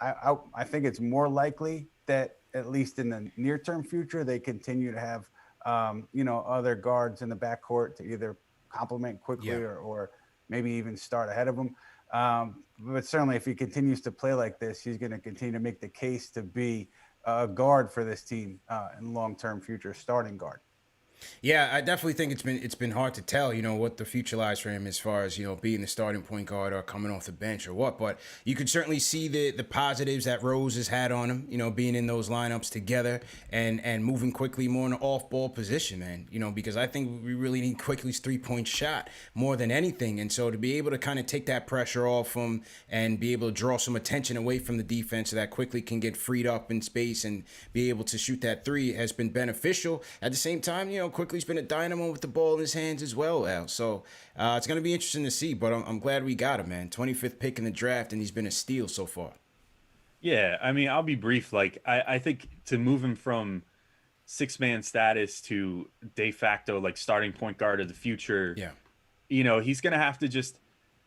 I think it's more likely that at least in the near term future, they continue to have, other guards in the backcourt to either complement Quickly or maybe even start ahead of him. But certainly if he continues to play like this, he's going to continue to make the case to be a guard for this team in long-term future, starting guard. Yeah, I definitely think it's been hard to tell, what the future lies for him as far as, being the starting point guard or coming off the bench or what. But you could certainly see the positives that Rose has had on him, being in those lineups together and moving Quickly more in an off-ball position, man. Because I think we really need Quickly's 3-point shot more than anything. And so to be able to kind of take that pressure off him and be able to draw some attention away from the defense so that Quickly can get freed up in space and be able to shoot that three has been beneficial. At the same time, Quickly's been a dynamo with the ball in his hands as well, Al. So it's going to be interesting to see, but I'm glad we got him, man. 25th pick in the draft, and he's been a steal so far. Yeah, I mean, I'll be brief. Like, I think to move him from 6-man status to de facto, like, starting point guard of the future, he's going to have to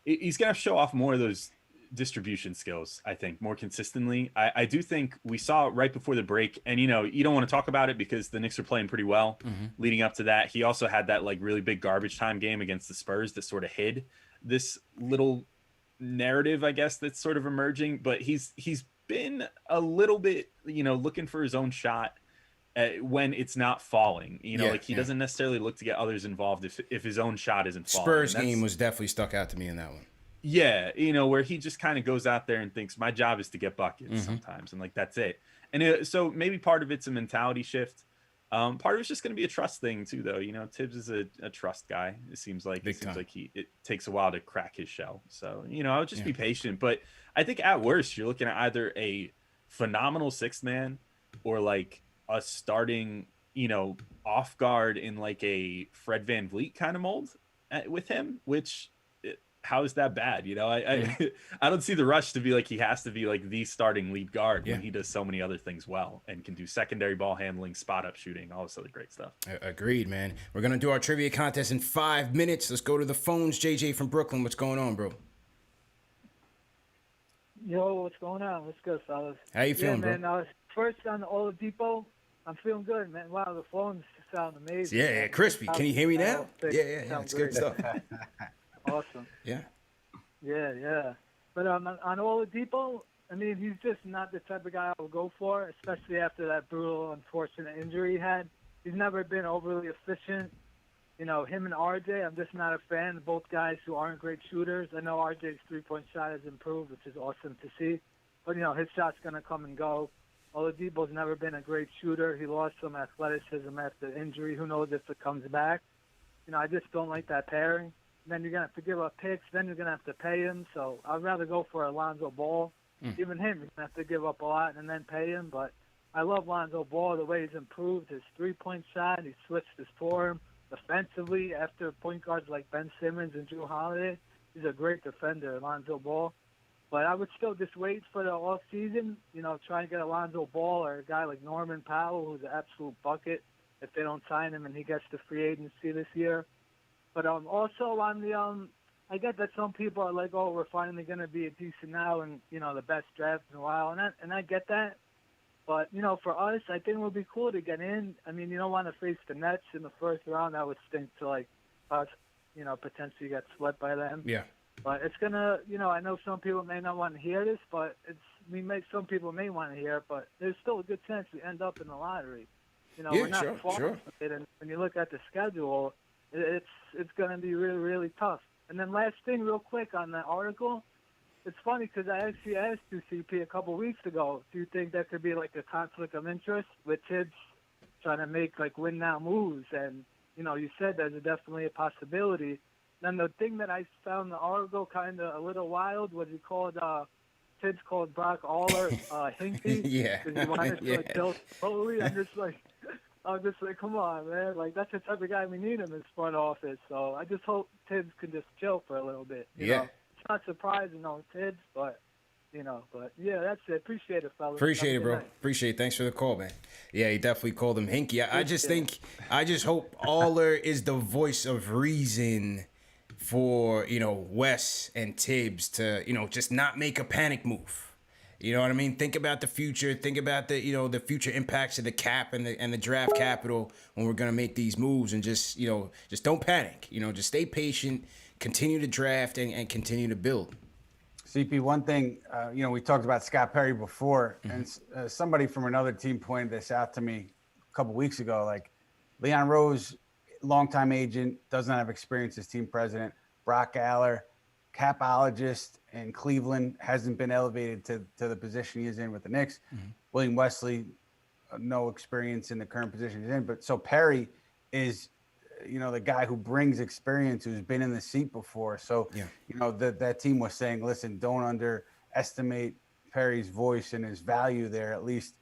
he's going to show off more of those distribution skills, I think, more consistently. I do think we saw it right before the break, and you don't want to talk about it because the Knicks are playing pretty well leading up to that. He also had that like really big garbage time game against the Spurs that sort of hid this little narrative, I guess, that's sort of emerging. But he's been a little bit, looking for his own shot when it's not falling. Like he doesn't necessarily look to get others involved if his own shot isn't falling. Spurs game was definitely stuck out to me in that one. Yeah, where he just kind of goes out there and thinks my job is to get buckets sometimes, and like that's it. And so maybe part of it's a mentality shift. Part of it's just going to be a trust thing too, though. Tibbs is a trust guy. It seems like it takes a while to crack his shell. So I would just be patient. But I think at worst you're looking at either a phenomenal 6-man or like a starting off guard in like a Fred VanVleet kind of mold with him, which. How is that bad? I don't see the rush to be like he has to be like the starting lead guard when he does so many other things well and can do secondary ball handling, spot up shooting, all this other great stuff. Agreed, man. We're gonna do our trivia contest in 5 minutes. Let's go to the phones. JJ from Brooklyn, what's going on, bro? Yo, what's going on? What's good, fellas? How you feeling, man, bro? First on the Oladipo, I'm feeling good, man. Wow, the phones sound amazing. Yeah, crispy. Can you hear me now? Yeah, it's good stuff. Awesome. Yeah. But on Oladipo, I mean, he's just not the type of guy I would go for, especially after that brutal, unfortunate injury he had. He's never been overly efficient. him and RJ, I'm just not a fan. Both guys who aren't great shooters. I know RJ's three-point shot has improved, which is awesome to see. But, his shot's going to come and go. Oladipo's never been a great shooter. He lost some athleticism after injury. Who knows if it comes back. I just don't like that pairing. And then you're going to have to give up picks. Then you're going to have to pay him. So I'd rather go for Alonzo Ball. Even him, you're going to have to give up a lot and then pay him. But I love Lonzo Ball, the way he's improved his three-point shot. He switched his form defensively after point guards like Ben Simmons and Drew Holiday. He's a great defender, Lonzo Ball. But I would still just wait for the off season, try and get Alonzo Ball or a guy like Norman Powell, who's an absolute bucket, if they don't sign him and he gets the free agency this year. But also on the I get that some people are like, oh, we're finally going to be a decent now and, the best draft in a while. And I get that. But, for us, I think it would be cool to get in. I mean, you don't want to face the Nets in the first round. That would stink to, us, potentially get swept by them. Yeah. But it's going to, I know some people may not want to hear this, but some people may want to hear it, but there's still a good chance we end up in the lottery. We're not far from it. And when you look at the schedule, it's going to be really, really tough. And then last thing real quick on that article, it's funny because I actually asked you, CP, a couple weeks ago, do you think that could be like a conflict of interest with Tibbs trying to make win-now moves? And, you said there's definitely a possibility. Then the thing that I found the article kind of a little wild was Tibbs called Brock Aller hinky. Yeah. Because he wanted to kill slowly. I'm just like, come on, man. That's the type of guy we need in this front office. So I just hope Tibbs can just chill for a little bit. You know? It's not surprising on Tibbs, but yeah, that's it. Appreciate it, fellas. Appreciate it, bro. Appreciate it. Thanks for the call, man. Yeah, he definitely called him hinky. I just hope Aller is the voice of reason for, Wes and Tibbs to, just not make a panic move. You know what I mean? Think about the future. Think about the, the future impacts of the cap and the draft capital when we're going to make these moves, and just don't panic. Just stay patient, continue to draft and continue to build. CP, one thing, we talked about Scott Perry before, and somebody from another team pointed this out to me a couple weeks ago. Leon Rose, longtime agent, does not have experience as team president. Brock Aller, capologist in Cleveland, hasn't been elevated to the position he is in with the Knicks. William Wesley, no experience in the current position he's in. But so Perry is, the guy who brings experience, who's been in the seat before. So, that team was saying, listen, don't underestimate Perry's voice and his value there, at least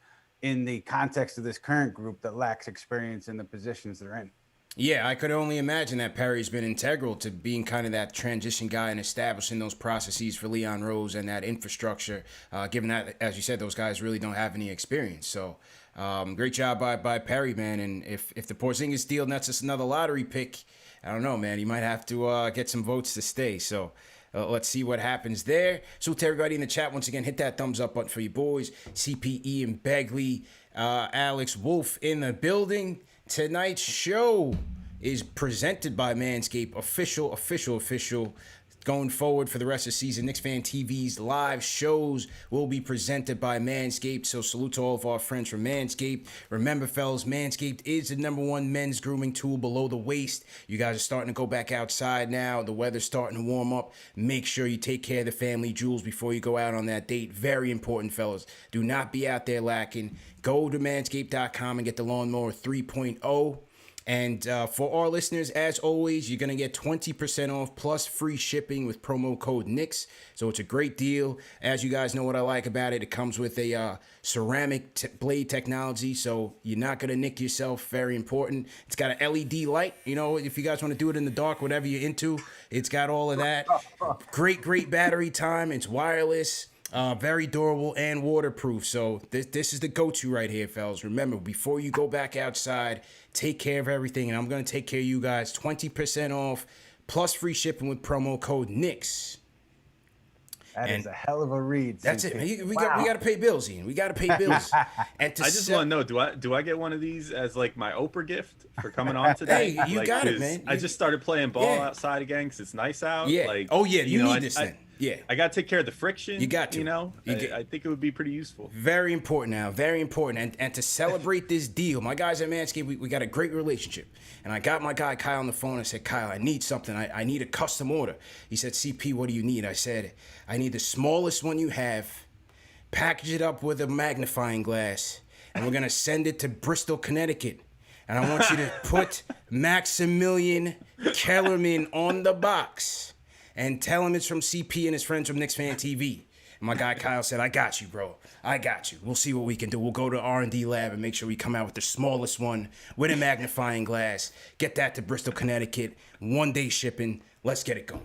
in the context of this current group that lacks experience in the positions they're in. Yeah, I could only imagine that Perry's been integral to being kind of that transition guy and establishing those processes for Leon Rose and that infrastructure, given that, as you said, those guys really don't have any experience. So great job by Perry, man. And if the Porzingis deal nets us another lottery pick, I don't know, man. He might have to get some votes to stay. So let's see what happens there. So to everybody in the chat, once again, hit that thumbs up button for you boys. CPE and Begley, Alex Wolfe in the building. Tonight's show is presented by Manscaped, official. Going forward for the rest of the season, KnicksFanTV's live shows will be presented by Manscaped. So salute to all of our friends from Manscaped. Remember, fellas, Manscaped is the #1 men's grooming tool below the waist. You guys are starting to go back outside now. The weather's starting to warm up. Make sure you take care of the family jewels before you go out on that date. Very important, fellas. Do not be out there lacking. Go to manscaped.com and get the Lawnmower 3.0. And for our listeners, as always, you're going to get 20% off plus free shipping with promo code Knicks. So it's a great deal. As you guys know what I like about it, it comes with a ceramic blade technology, so you're not going to nick yourself. Very important. It's got an LED light. If you guys want to do it in the dark, whatever you're into, it's got all of that. Great battery time. It's wireless. Very durable and waterproof. So this is the go-to right here, fellas. Remember, before you go back outside, take care of everything. And I'm going to take care of you guys. 20% off plus free shipping with promo code Knicks. That is a hell of a read. That's it. We got to pay bills, Ian. We got to pay bills. And I just want to know, do I get one of these as my Oprah gift for coming on today? Hey, you got it, man. I just started playing ball outside again because it's nice out. Yeah. You need this thing. Yeah. I got to take care of the friction. You got to. You know, I think it would be pretty useful. Very important now, very important. And to celebrate this deal, my guys at Manscaped, we got a great relationship. And I got my guy Kyle on the phone and said, Kyle, I need something. I need a custom order. He said, CP, what do you need? I said, I need the smallest one you have, package it up with a magnifying glass, and we're going to send it to Bristol, Connecticut. And I want you to put Maximilian Kellerman on the box and tell him it's from CP and his friends from KnicksFanTV. And my guy Kyle said, I got you, bro. I got you. We'll see what we can do. We'll go to R&D lab and make sure we come out with the smallest one with a magnifying glass. Get that to Bristol, Connecticut. 1-day shipping. Let's get it going.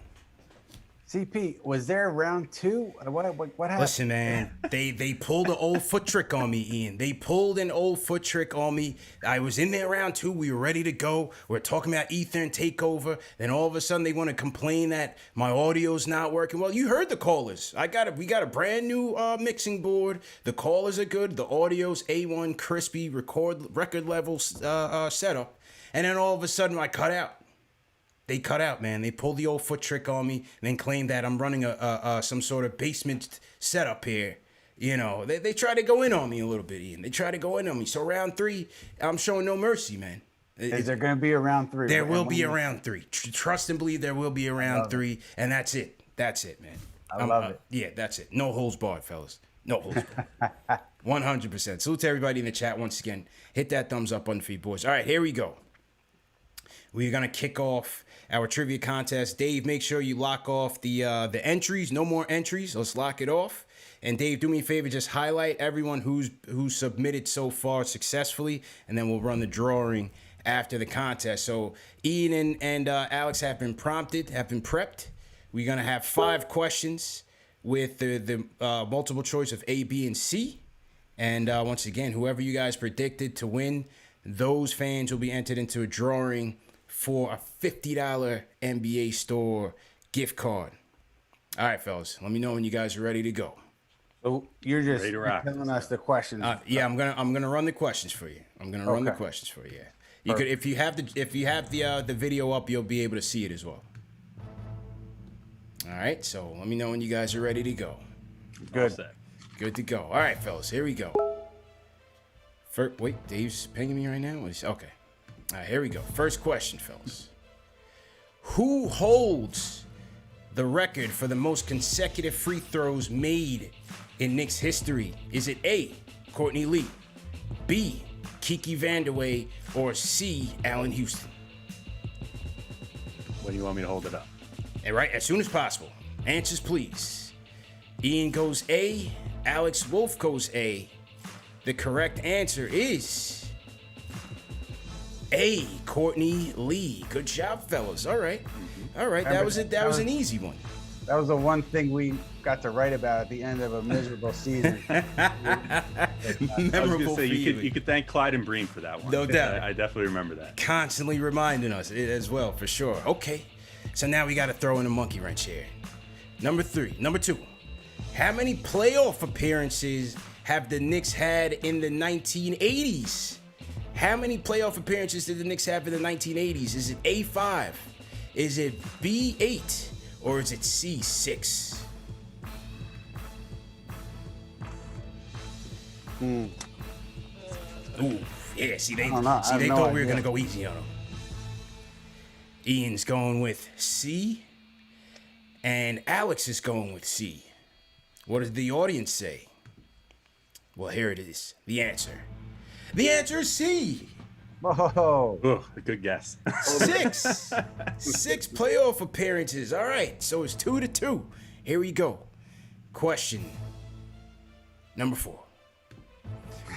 CP, was there round 2? What happened? Listen, man, they pulled an old foot trick on me, Ian. They pulled an old foot trick on me. I was in there round 2. We were ready to go. We're talking about Ether and takeover. Then all of a sudden they want to complain that my audio's not working. Well, you heard the callers. We got a brand new mixing board. The callers are good. The audio's A1, crispy, record level setup. And then all of a sudden I cut out. They cut out, man. They pulled the old foot trick on me and then claimed that I'm running some sort of basement setup here. You know, they try to go in on me a little bit, Ian. They try to go in on me. So round 3, I'm showing no mercy, man. Is there going to be a round 3? There will be a round 3. Trust and believe there will be a round 3, and that's it. That's it, man. I love it. Yeah, that's it. No holds barred, fellas. No holds barred. 100%. Salute to everybody in the chat once again. Hit that thumbs up button for you boys. All right, here we go. We're going to kick off our trivia contest. Dave, make sure you lock off the entries. No more entries. Let's lock it off. And Dave, do me a favor, just highlight everyone who's submitted so far successfully, and then we'll run the drawing after the contest. So Ian and Alex have been prepped. We're going to have 5 questions with the multiple choice of A, B, and C. And once again, whoever you guys predicted to win, those fans will be entered into a drawing for a $50 NBA store gift card. All right, fellas, let me know when you guys are ready to go. So you're just telling us the questions. Yeah, I'm gonna run the questions for you. Run the questions for you. Yeah. You could, if you have the video up, you'll be able to see it as well. All right, so let me know when you guys are ready to go. Good to go. All right, fellas, here we go. Wait, Dave's pinging me right now. Okay. All right, here we go. First question, fellas. Who holds the record for the most consecutive free throws made in Knicks history? Is it A, Courtney Lee, B, Kiki Vandeweghe, or C, Allen Houston? When do you want me to hold it up? And right, as soon as possible. Answers, please. Ian goes A, Alex Wolfe goes A. The correct answer is A, Courtney Lee. Good job, fellas. All right. All right. That was an easy one. That was the one thing we got to write about at the end of a miserable season. Memorable. You could thank Clyde and Breen for that one. No doubt. I definitely remember that. Constantly reminding us as well, for sure. Okay. So now we got to throw in a monkey wrench here. Number 2. How many playoff appearances have the Knicks had in the 1980s? How many playoff appearances did the Knicks have in the 1980s? Is it A5? Is it B8? Or is it C6? Ooh, yeah. See, they thought we were gonna go easy on them. Ian's going with C, and Alex is going with C. What does the audience say? Well, here it is. The answer. The answer is C. Whoa. Oh, a good guess. 6 playoff appearances. All right, so it's 2-2. Here we go. Question number 4.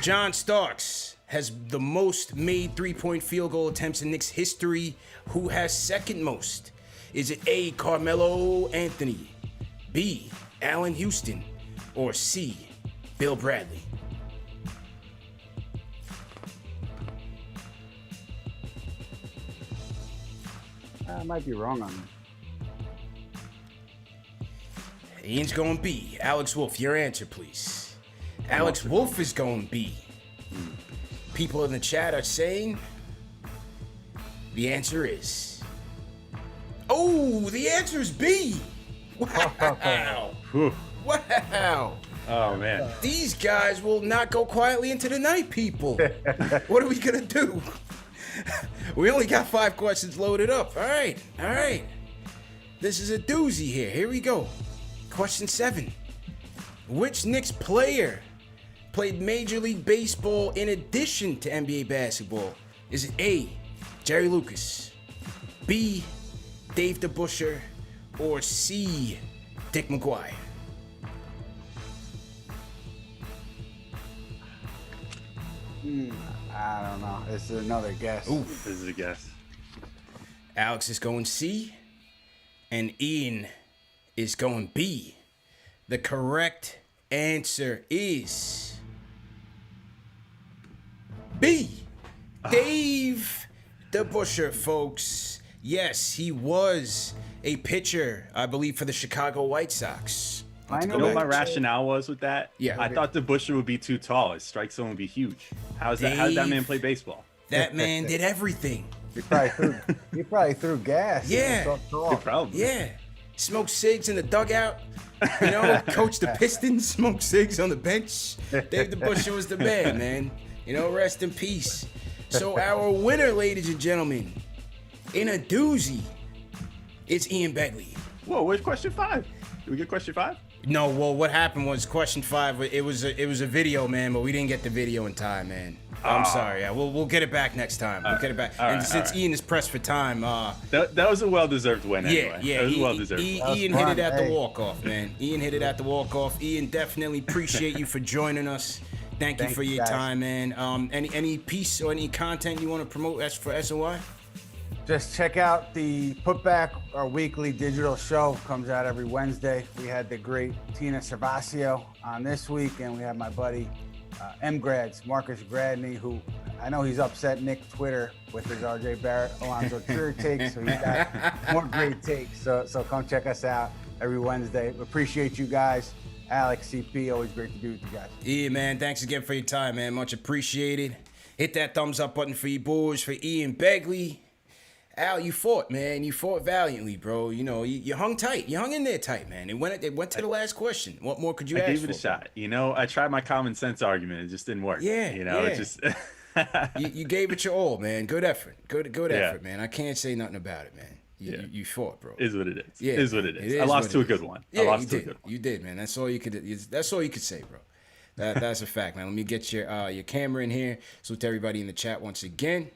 John Starks has the most made 3-point field goal attempts in Knicks history. Who has second most? Is it A, Carmelo Anthony, B, Allen Houston, or C, Bill Bradley? I might be wrong on that. Ian's going B. Alex Wolfe, your answer, please. Alex Wolfe is going B. People in the chat are saying the answer is... Oh, the answer is B. Wow. Whew. Wow. Oh man. These guys will not go quietly into the night, people. What are we gonna do? We only got 5 questions loaded up. All right. This is a doozy here. Here we go. Question 7. Which Knicks player played Major League Baseball in addition to NBA basketball? Is it A, Jerry Lucas, B, Dave DeBusschere, or C, Dick McGuire? I don't know. This is another guess. Oof. This is a guess. Alex is going C, and Ian is going B. The correct answer is B. Dave DeBusschere, folks. Yes, he was a pitcher, I believe, for the Chicago White Sox. I You know know what my that- rationale was with that? Yeah. I thought the Busher would be too tall. His strike zone would be huge. How's that? How did that man Dave. play baseball? That man did everything. He probably threw gas. Yeah. So tall. Probably. Yeah. Smoked cigs in the dugout. You know, coach the Pistons, smoked cigs on the bench. Dave DeBusschere was the man. You know, rest in peace. So our winner, ladies and gentlemen, in a doozy, it's Ian Begley. Whoa, where's question 5? Did we get question 5? No, well, what happened was question 5. It was a video, man, but we didn't get the video in time, man. I'm sorry. Yeah, we'll get it back next time. We'll get it back. And since Ian is pressed for time, That was a well-deserved win anyway. yeah, That was a well-deserved win. Ian fun. hit it at the Hey. walk-off, man. Ian hit it at the walk-off. Ian, definitely appreciate you for joining us. Thank you Thank for you, your guys. time, man. Any piece or any content you want to promote as for SOI? Just check out the Putback, our weekly digital show. Comes out every Wednesday. We had the great Tina Servasio on this week, and we had my buddy M-Grads, Marcus Gradney, who I know he's upset Nick Twitter with his RJ Barrett, Alonzo Trier takes, so he's got more great takes. So come check us out every Wednesday. Appreciate you guys. Alex, CP, always great to be with you guys. Yeah, man. Thanks again for your time, man. Much appreciated. Hit that thumbs up button for you boys, for Ian Begley. Al, you fought, man. You fought valiantly, bro. You know, you hung tight. You hung in there tight, man. It went to the last question. What more could you ask I gave for? it a shot. You know, I tried my common sense argument. It just didn't work. Yeah, You know, yeah. it just... You gave it your all, man. Good effort. Good Yeah. effort, man. I can't say nothing about it, man. You fought, bro. is what it is. Yeah, Is what it it is. is I lost what to it a good is. one. Yeah, I lost you to a did. good one. You did, man. That's all you could. That's all you could say, bro. That's a fact, man. Let me get your camera in here. Salute to everybody in the chat once again.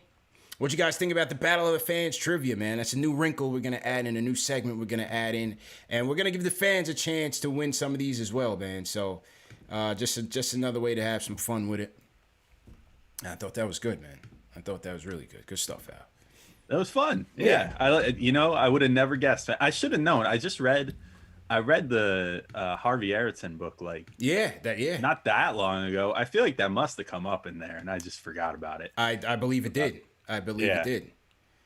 What you guys think about the Battle of the Fans trivia, man? That's a new wrinkle we're gonna add in, a new segment we're gonna add in, and we're gonna give the fans a chance to win some of these as well, man. So, just another way to have some fun with it. I thought that was good, man. I thought that was really good. Good stuff, Al. That was fun. Yeah. I would have never guessed. I should have known. I read the Harvey Erickson book Yeah. not that long ago. I feel like that must have come up in there, and I just forgot about it. I believe it did. I believe it did.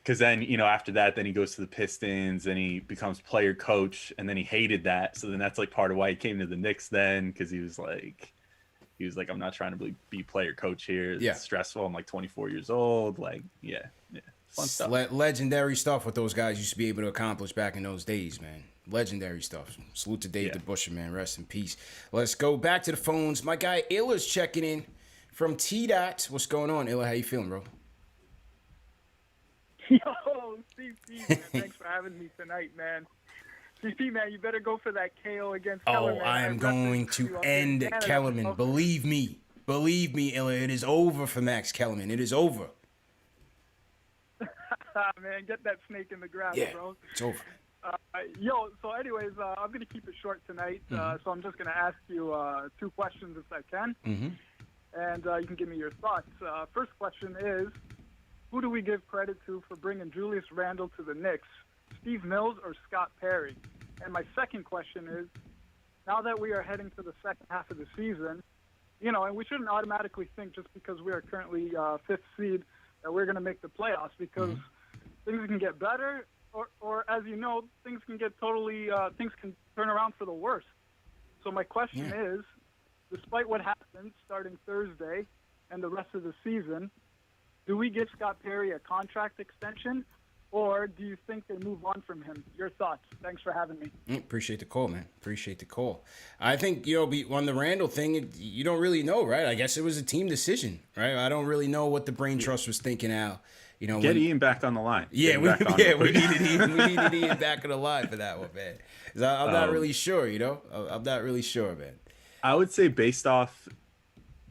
Because then, after that, then he goes to the Pistons and he becomes player coach, and then he hated that. So then that's like part of why he came to the Knicks then, because he was like, I'm not trying to be player coach here. It's Yeah. stressful. I'm like 24 years old. Yeah. Fun stuff. Legendary stuff what those guys used to be able to accomplish back in those days, man. Legendary stuff. Salute to Dave DeBusschere, man. Rest in peace. Let's go back to the phones. My guy Illa's checking in from T-Dot. What's going on, Illa? How you feeling, bro? Yo, CP, man, thanks for having me tonight, man. CP, man, you better go for that KO against Kellerman. I am going to end Kellerman. Believe me, Illa. It is over for Max Kellerman. It is over. Man, get that snake in the grass, Yeah, bro. it's over. So anyways, I'm going to keep it short tonight. So I'm just going to ask you 2 questions if I can. Mm-hmm. And you can give me your thoughts. First question is, who do we give credit to for bringing Julius Randle to the Knicks, Steve Mills or Scott Perry? And my second question is, now that we are heading to the second half of the season, and we shouldn't automatically think just because we are currently 5th seed that we're going to make the playoffs, because things can get better, or as you know, things can get things can turn around for the worst. So my question is, despite what happens starting Thursday and the rest of the season, do we give Scott Perry a contract extension, or do you think they move on from him? Your thoughts. Thanks for having me. Appreciate the call, man. Appreciate the call. I think, on the Randall thing, you don't really know, right? I guess it was a team decision, right? I don't really know what the brain trust was thinking, Al. Get Ian back on the line. Yeah, we needed Ian back on the line for that one, man. 'Cause I'm not really sure, I'm not really sure, man. I would say based off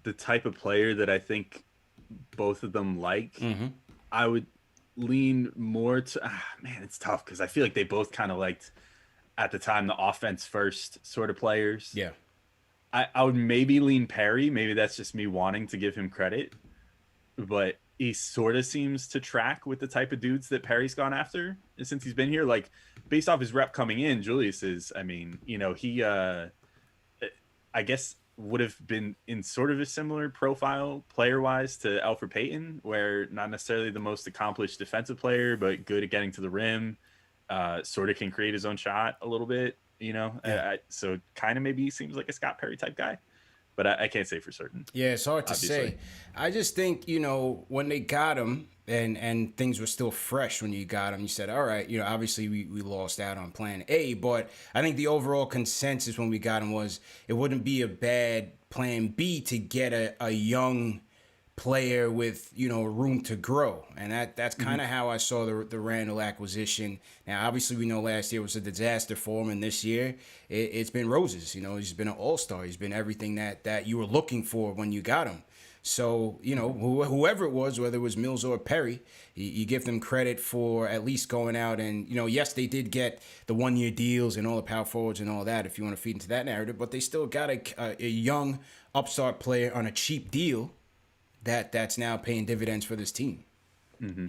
the type of player that I think both of them like, I would lean more to man, it's tough because I feel like they both kind of liked at the time the offense first sort of players. Yeah. I would maybe lean Perry. Maybe that's just me wanting to give him credit, but he sort of seems to track with the type of dudes that Perry's gone after since he's been here. Like based off his rep coming in, Julius is, I mean, he I guess would have been in sort of a similar profile player-wise to Elfrid Payton, where not necessarily the most accomplished defensive player, but good at getting to the rim, sort of can create his own shot a little bit, Yeah. So kind of maybe seems like a Scott Perry type guy, but I can't say for certain. Yeah, it's hard to obviously. say. I just think, when they got him and things were still fresh when you got him, you said, all right, obviously we lost out on plan A, but I think the overall consensus when we got him was it wouldn't be a bad plan B to get a young player with, room to grow. And that's kind of how I saw the Randall acquisition. Now, obviously, we know last year was a disaster for him, and this year it's been roses. He's been an all-star. He's been everything that you were looking for when you got him. So, whoever it was, whether it was Mills or Perry, you give them credit for at least going out and, yes, they did get the one-year deals and all the power forwards and all that, if you want to feed into that narrative, but they still got a young upstart player on a cheap deal that's now paying dividends for this team. Mm-hmm.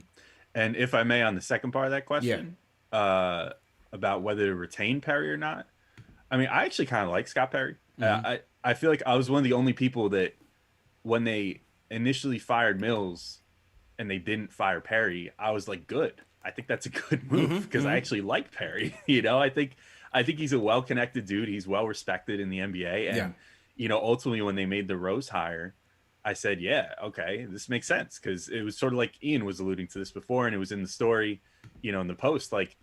And if I may, on the second part of that question, about whether to retain Perry or not, I mean, I actually kind of like Scott Perry. I feel like I was one of the only people that when they initially fired Mills and they didn't fire Perry, I was like, good. I think that's a good move because I actually like Perry. I think he's a well-connected dude. He's well-respected in the NBA. And, ultimately when they made the Rose hire, I said, yeah, okay, this makes sense. Cause it was sort of like Ian was alluding to this before. And it was in the story, in the post, like,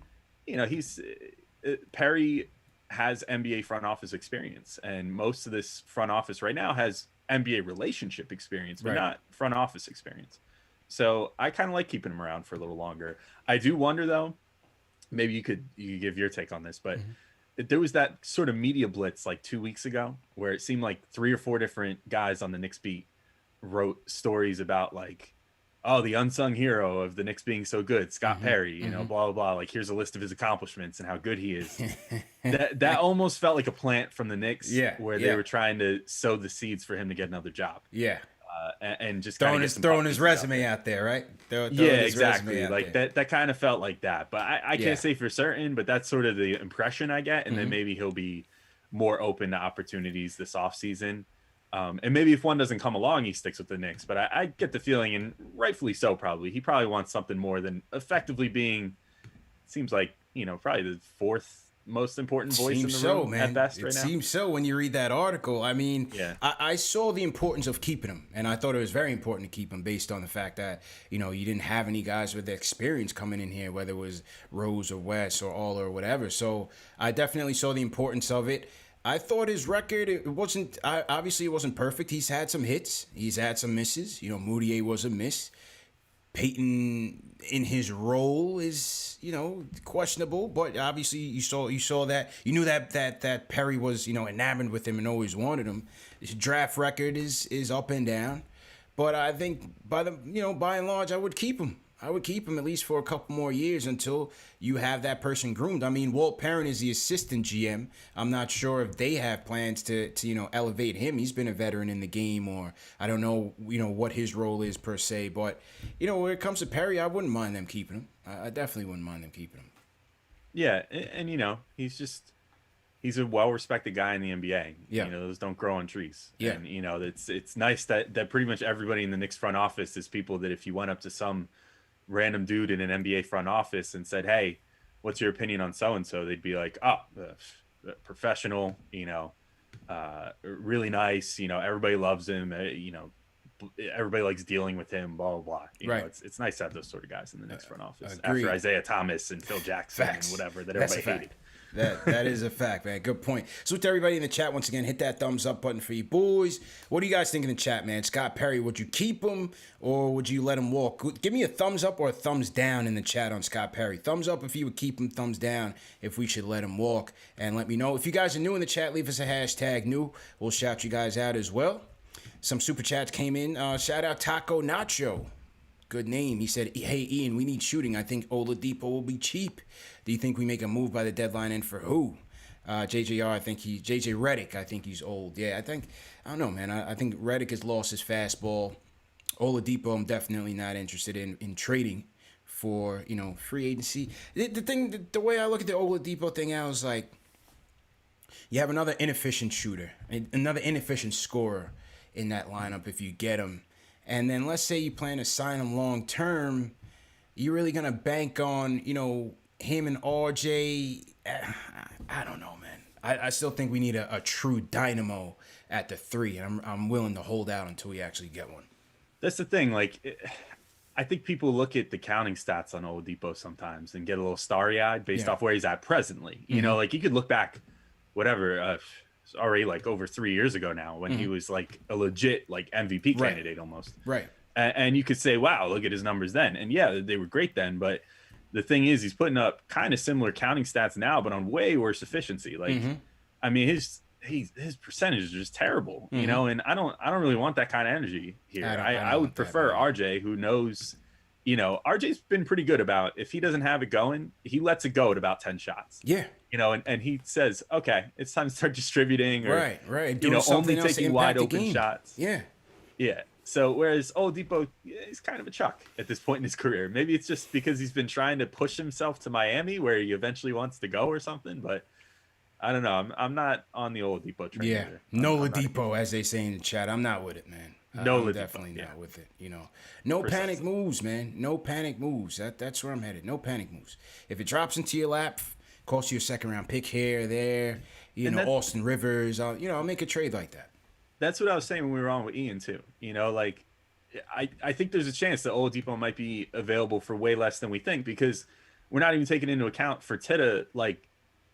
Perry has NBA front office experience, and most of this front office right now has NBA relationship experience, but not front office experience. So I kind of like keeping him around for a little longer. I do wonder though, maybe you could give your take on this, but there was that sort of media blitz like 2 weeks ago where it seemed like 3 or 4 different guys on the Knicks beat wrote stories about like, oh, the unsung hero of the Knicks being so good, Scott Perry, blah, blah, blah. Like, here's a list of his accomplishments and how good he is. that almost felt like a plant from the Knicks where they were trying to sow the seeds for him to get another job. Yeah. And just throwing his resume out there, right? Exactly. Like that kind of felt like that. But I can't say for certain, but that's sort of the impression I get. And then maybe he'll be more open to opportunities this offseason. And maybe if one doesn't come along, he sticks with the Knicks. But I get the feeling, and rightfully so probably, he probably wants something more than effectively being, seems like, probably the 4th most important voice in the room at best right now. It seems so when you read that article. I mean, I saw the importance of keeping him, and I thought it was very important to keep him based on the fact that, you didn't have any guys with the experience coming in here, whether it was Rose or West or All or whatever. So I definitely saw the importance of it. I thought his record, it wasn't perfect. He's had some hits. He's had some misses. Moutier was a miss. Payton in his role is, questionable, but obviously you saw that. You knew that Perry was, enamored with him and always wanted him. His draft record is up and down. But I think by and large, I would keep him. I would keep him at least for a couple more years until you have that person groomed. I mean, Walt Perrin is the assistant GM. I'm not sure if they have plans to elevate him. He's been a veteran in the game, or I don't know, what his role is per se. But, when it comes to Perry, I wouldn't mind them keeping him. I definitely wouldn't mind them keeping him. Yeah, and he's a well-respected guy in the NBA. Yeah. Those don't grow on trees. Yeah. And, it's nice that pretty much everybody in the Knicks front office is people that if you went up to some random dude in an NBA front office and said, hey, what's your opinion on so-and-so? They'd be like, professional, really nice, everybody loves him, everybody likes dealing with him, blah blah blah. You Right. know, it's nice to have those sort of guys in the Knicks front office agreed. after Isaiah Thomas and Phil Jackson Facts. and whatever that That's a everybody fact. hated. That is a fact, man. Good point. So to everybody in the chat, once again, hit that thumbs up button for you boys. What do you guys think in the chat, man? Scott Perry, would you keep him or would you let him walk? Give me a thumbs up or a thumbs down in the chat on Scott Perry. Thumbs up if you would keep him, thumbs down if we should let him walk. And let me know. If you guys are new in the chat, leave us a hashtag new. We'll shout you guys out as well. Some super chats came in. Shout out Taco Nacho. Good name. He said, hey, Ian, we need shooting. I think Oladipo will be cheap. Do you think we make a move by the deadline and for who? JJR, I think JJ Redick, I think he's old. Yeah, I don't know, man. I think Redick has lost his fastball. Oladipo, I'm definitely not interested in trading for, free agency. The way I look at the Oladipo thing, I was like, you have another inefficient shooter, another inefficient scorer in that lineup if you get him. And then let's say you plan to sign him long term, you're really going to bank on, him and RJ. I don't know, man. I still think we need a true dynamo at the 3, and I'm willing to hold out until we actually get one. That's the thing. I think people look at the counting stats on Oladipo sometimes and get a little starry-eyed based off where he's at presently. You know, you could look back, whatever, it's already over 3 years ago now when he was a legit MVP candidate almost. Right. And you could say, wow, look at his numbers then. And yeah, they were great then, but the thing is, he's putting up kind of similar counting stats now, but on way worse efficiency. I mean, his percentage is just terrible, and I don't really want that kind of energy here. I would prefer RJ, who knows, RJ's been pretty good about, if he doesn't have it going, he lets it go at about 10 shots. Yeah. And he says, okay, it's time to start distributing, or right. only taking wide open shots. Yeah. Yeah. So whereas Oladipo, he's kind of a chuck at this point in his career. Maybe it's just because he's been trying to push himself to Miami where he eventually wants to go or something. But I don't know. I'm not on the Oladipo train. Yeah. No Oladipo, as they say in the chat. I'm not with it, man. I'm definitely not with it. No panic moves, man. No panic moves. That's where I'm headed. No panic moves. If it drops into your lap, costs you a second round pick here or there, Austin Rivers, I'll make a trade like that. That's what I was saying when we were on with Ian too. I think there's a chance that Oladipo might be available for way less than we think, because we're not even taking into account Fertitta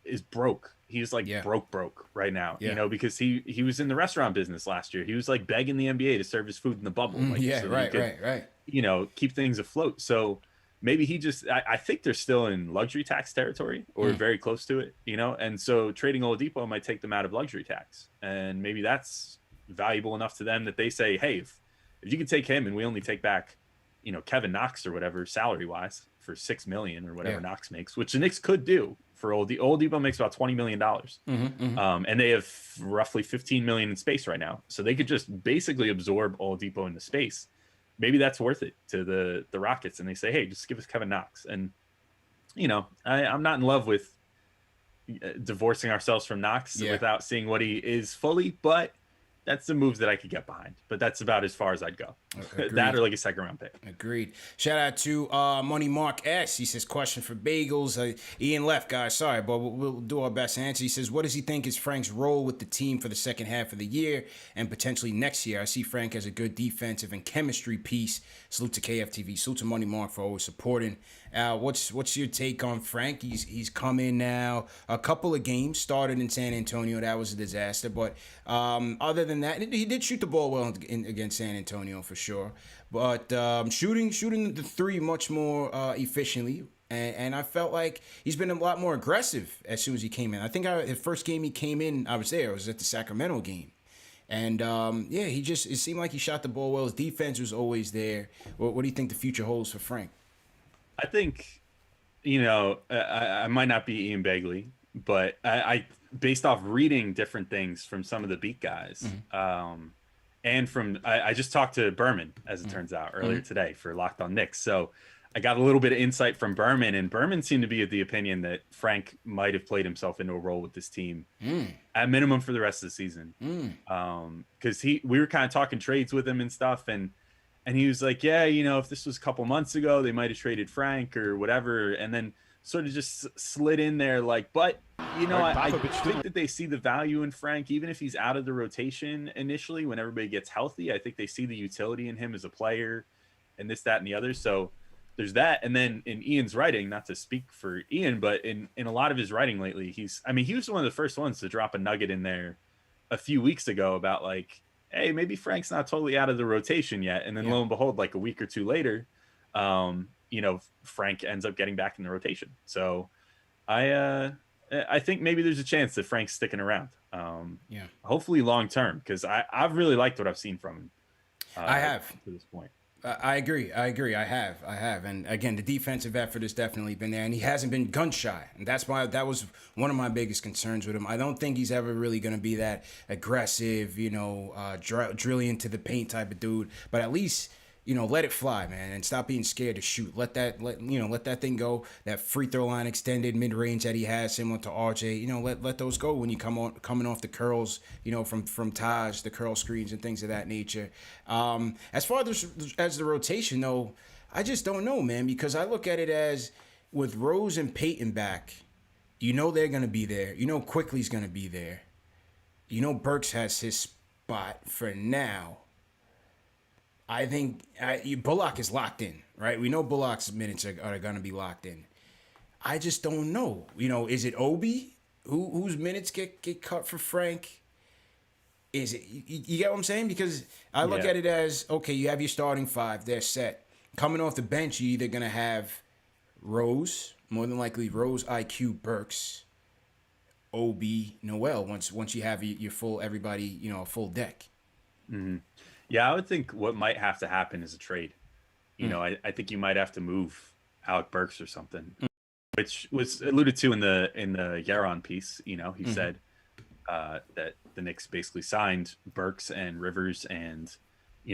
is broke. He's broke right now, because he was in the restaurant business last year. He was begging the NBA to serve his food in the bubble. Right. Keep things afloat. So maybe he just, I think they're still in luxury tax territory or very close to it, and so trading Oladipo might take them out of luxury tax. And maybe that's valuable enough to them that they say, hey, if you can take him and we only take back, Kevin Knox or whatever salary wise for $6 million or whatever Knox makes, which the Knicks could do for Oladipo makes about $20 million. And they have roughly $15 million in space right now. So they could just basically absorb Oladipo into space. Maybe that's worth it to the Rockets. And they say, hey, just give us Kevin Knox. And, I'm not in love with divorcing ourselves from Knox without seeing what he is fully, but that's the moves that I could get behind, but that's about as far as I'd go. That or a second round pick. Agreed. Shout out to Money Mark S. He says, question for Bagels. Ian left, guys. Sorry, but we'll do our best to answer. He says, what does he think is Frank's role with the team for the second half of the year and potentially next year? I see Frank as a good defensive and chemistry piece. Salute to KFTV. Salute to Money Mark for always supporting. What's your take on Frank? He's come in now a couple of games, started in San Antonio. That was a disaster. But other than that, he did shoot the ball well against San Antonio for sure. But shooting the 3 much more efficiently. And I felt like he's been a lot more aggressive as soon as he came in. I think the first game he came in, I was there. I was at the Sacramento game. And, it seemed like he shot the ball well. His defense was always there. What do you think the future holds for Frank? I think, I might not be Ian Begley, but I based off reading different things from some of the beat guys, and from I just talked to Berman, as it turns out, earlier today for Locked On Knicks. So I got a little bit of insight from Berman, and Berman seemed to be of the opinion that Frank might have played himself into a role with this team at minimum for the rest of the season. Because we were kind of talking trades with him and stuff, and he was like, yeah, if this was a couple months ago, they might have traded Frank or whatever. And then sort of just slid in there. Like, but I think that they see the value in Frank, even if he's out of the rotation initially. When everybody gets healthy, I think they see the utility in him as a player, and this, that, and the other. So there's that. And then in Ian's writing, not to speak for Ian, but in a lot of his writing lately, he was one of the first ones to drop a nugget in there a few weeks ago about like, hey, maybe Frank's not totally out of the rotation yet. And then lo and behold, like a week or two later, Frank ends up getting back in the rotation. So I think maybe there's a chance that Frank's sticking around. Hopefully long term, because I've really liked what I've seen from him. I have to this point. I agree. I have. And again, the defensive effort has definitely been there, and he hasn't been gun shy. And that was one of my biggest concerns with him. I don't think he's ever really going to be that aggressive, drilling into the paint type of dude. But at least, let it fly, man, and stop being scared to shoot. Let that thing go. That free throw line extended mid range that he has, similar to RJ. Let those go when you coming off the curls, from Taj, the curl screens and things of that nature. As far as the rotation, though, I just don't know, man, because I look at it as with Rose and Peyton back, they're gonna be there. Quickly's gonna be there. Burks has his spot for now. I think Bullock is locked in, right? We know Bullock's minutes are going to be locked in. I just don't know. Is it Obi whose minutes get cut for Frank? Is it you get what I'm saying? Because I look at it as, okay, you have your starting five, they're set. Coming off the bench, you're either going to have Rose, more than likely Rose, IQ, Burks, Obi, Noel. Once you have your full everybody, a full deck. Mm-hmm. Yeah, I would think what might have to happen is a trade. I think you might have to move Alec Burks or something, which was alluded to in the Yaron piece. He said that the Knicks basically signed Burks and Rivers and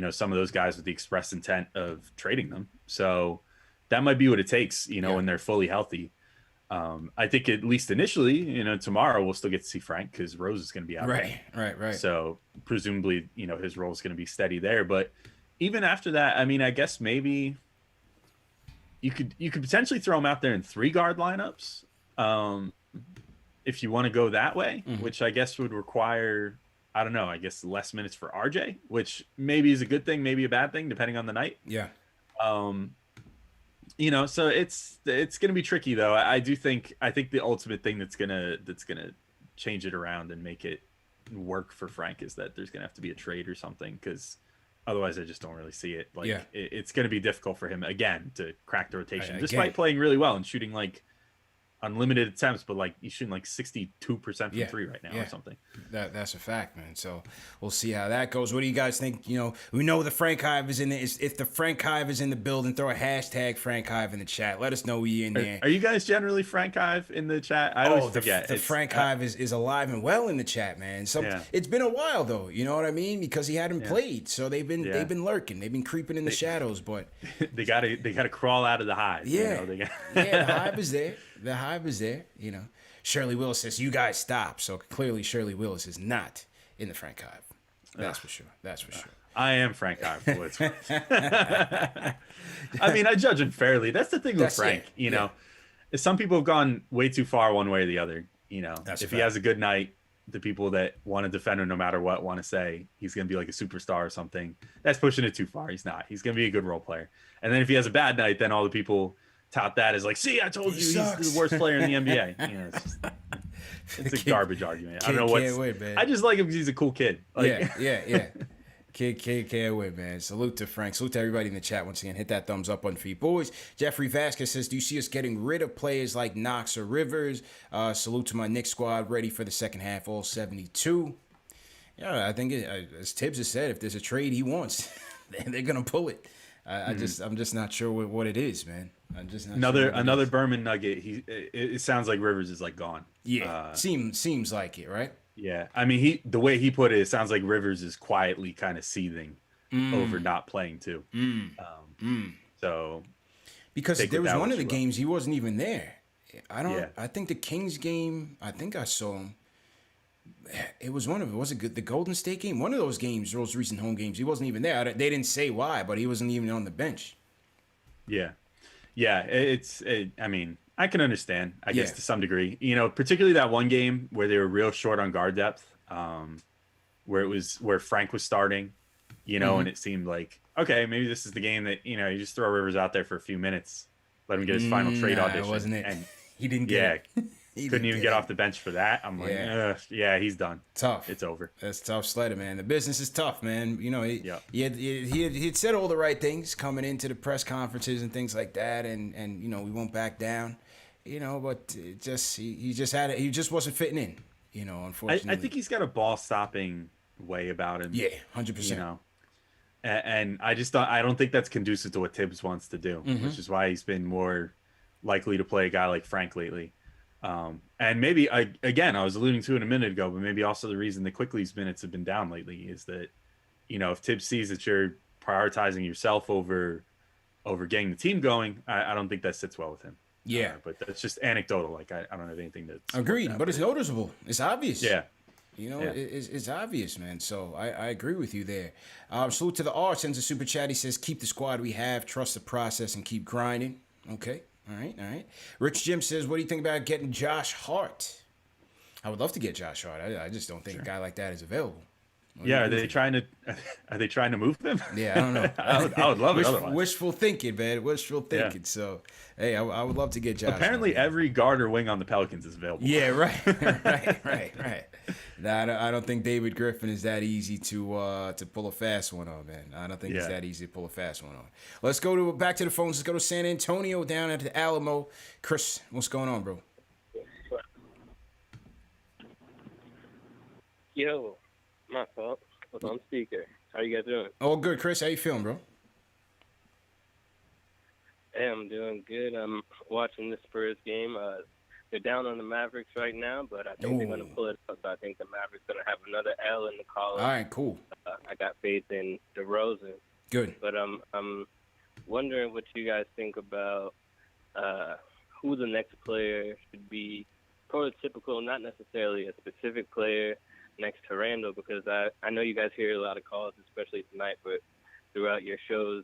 some of those guys with the express intent of trading them. So that might be what it takes, when they're fully healthy. I think at least initially, tomorrow we'll still get to see Frank because Rose is going to be out. Right. So presumably, his role is going to be steady there. But even after that, I guess maybe you could potentially throw him out there in 3 guard lineups, if you want to go that way, which I guess would require, I don't know, I guess less minutes for RJ, which maybe is a good thing, maybe a bad thing, depending on the night. Yeah. So it's going to be tricky though. I think the ultimate thing that's going to change it around and make it work for Frank is that there's going to have to be a trade or something, because otherwise I just don't really see it. It's going to be difficult for him again to crack the rotation, despite playing really well and shooting like unlimited attempts, but like he's shooting like 62% from 3 right now or something. That's a fact, man. So we'll see how that goes. What do you guys think? We know the Frank Hive is in there. If the Frank Hive is in the building, throw a hashtag Frank Hive in the chat. Let us know we in there. Are you guys generally Frank Hive in the chat? I always forget. The Frank Hive is alive and well in the chat, man. It's been a while though, you know what I mean? Because he hadn't played, so they've been lurking, they've been creeping in the shadows, but they gotta crawl out of the hive. Yeah, the hive is there. The hive is there, Shirley Willis says, you guys stop. So clearly Shirley Willis is not in the Frank Hive. That's for sure. I am Frank Hive. For what it's worth. I judge him fairly. That's the thing with Frank, Some people have gone way too far one way or the other. If he has a good night, the people that want to defend him no matter what want to say he's going to be like a superstar or something. That's pushing it too far. He's not. He's going to be a good role player. And then if he has a bad night, then all the people tout that as like, see, I told you he's the worst player in the NBA. It's a garbage argument. I don't know what. I just like him because he's a cool kid. Yeah. Kid can't win, man. Salute to Frank. Salute to everybody in the chat. Once again, hit that thumbs up button for you boys. Jeffrey Vasquez says, do you see us getting rid of players like Knox or Rivers? Salute to my Knicks squad, ready for the second half, all 72. Yeah, I think as Tibbs has said, if there's a trade he wants, they're gonna pull it. I'm just not sure what it is, man. I'm just not another Berman nugget. It sounds like Rivers is like gone. Yeah, seems like it, right? Yeah, the way he put it sounds like Rivers is quietly kind of seething over not playing too. So because there was one of the games he wasn't even there. I think the Kings game. I think I saw him. It was was it the Golden State game? One of those games, those recent home games. He wasn't even there. They didn't say why, but he wasn't even on the bench. Yeah. I can understand, I guess, Yeah. to some degree. You know, particularly that one game where they were real short on guard depth, where Frank was starting, you know, and it seemed like, okay, maybe this is the game that, you know, you just throw Rivers out there for a few minutes, let him get his final trade Nah, audition. wasn't it? And He didn't yeah, get it. He couldn't didn't even get get it. off the bench for that. I'm like, Yeah. yeah, he's done. Tough. It's over. That's tough sledding, man. The business is tough, man. You know, Yeah. he had said all the right things coming into the press conferences and things like that, and you know, we won't back down. You know, but it just he just wasn't fitting in. You know, unfortunately. I think he's got a ball stopping way about him. Yeah, 100%. You know, and I don't think that's conducive to what Tibbs wants to do, which is why he's been more likely to play a guy like Frank lately. And maybe I was alluding to it a minute ago, but maybe also the reason the Quickly's minutes have been down lately is that, you know, if Tibbs sees that you're prioritizing yourself over getting the team going, I don't think that sits well with him. Yeah. But that's just anecdotal. Like I don't have anything to support Agreed, that, but it's noticeable. It's obvious. yeah. You know, Yeah. it's obvious, man. So I agree with you there. Salute to the R, sends a super chat. He says, keep the squad we have, trust the process, and keep grinding. Okay. All right. Rich Jim says, what do you think about getting Josh Hart? I would love to get Josh Hart. I just don't think a guy like that is available. Yeah, are they trying to move him? Yeah, I don't know. I would love it otherwise. Wishful thinking, man. Wishful thinking. Yeah. So, hey, I would love to get Josh. Apparently, Hart. every guard or wing on the Pelicans is available. Yeah, right. Nah, I don't think David Griffin is that easy to pull a fast one on, man. I don't think it's that easy to pull a fast one on. Let's go back to the phones. Let's go to San Antonio down at the Alamo. Chris, what's going on, bro? Yo, my fault. I was on speaker. How you guys doing? All good, Chris. How you feeling, bro? Hey, I'm doing good. I'm watching the Spurs game. They're down on the Mavericks right now, but I think they're going to pull it up. I think the Mavericks going to have another L in the column. All right, cool. I got faith in DeRozan. Good. But I'm wondering what you guys think about who the next player should be. Prototypical, not necessarily a specific player next to Randall, because I know you guys hear a lot of calls, especially tonight, but throughout your shows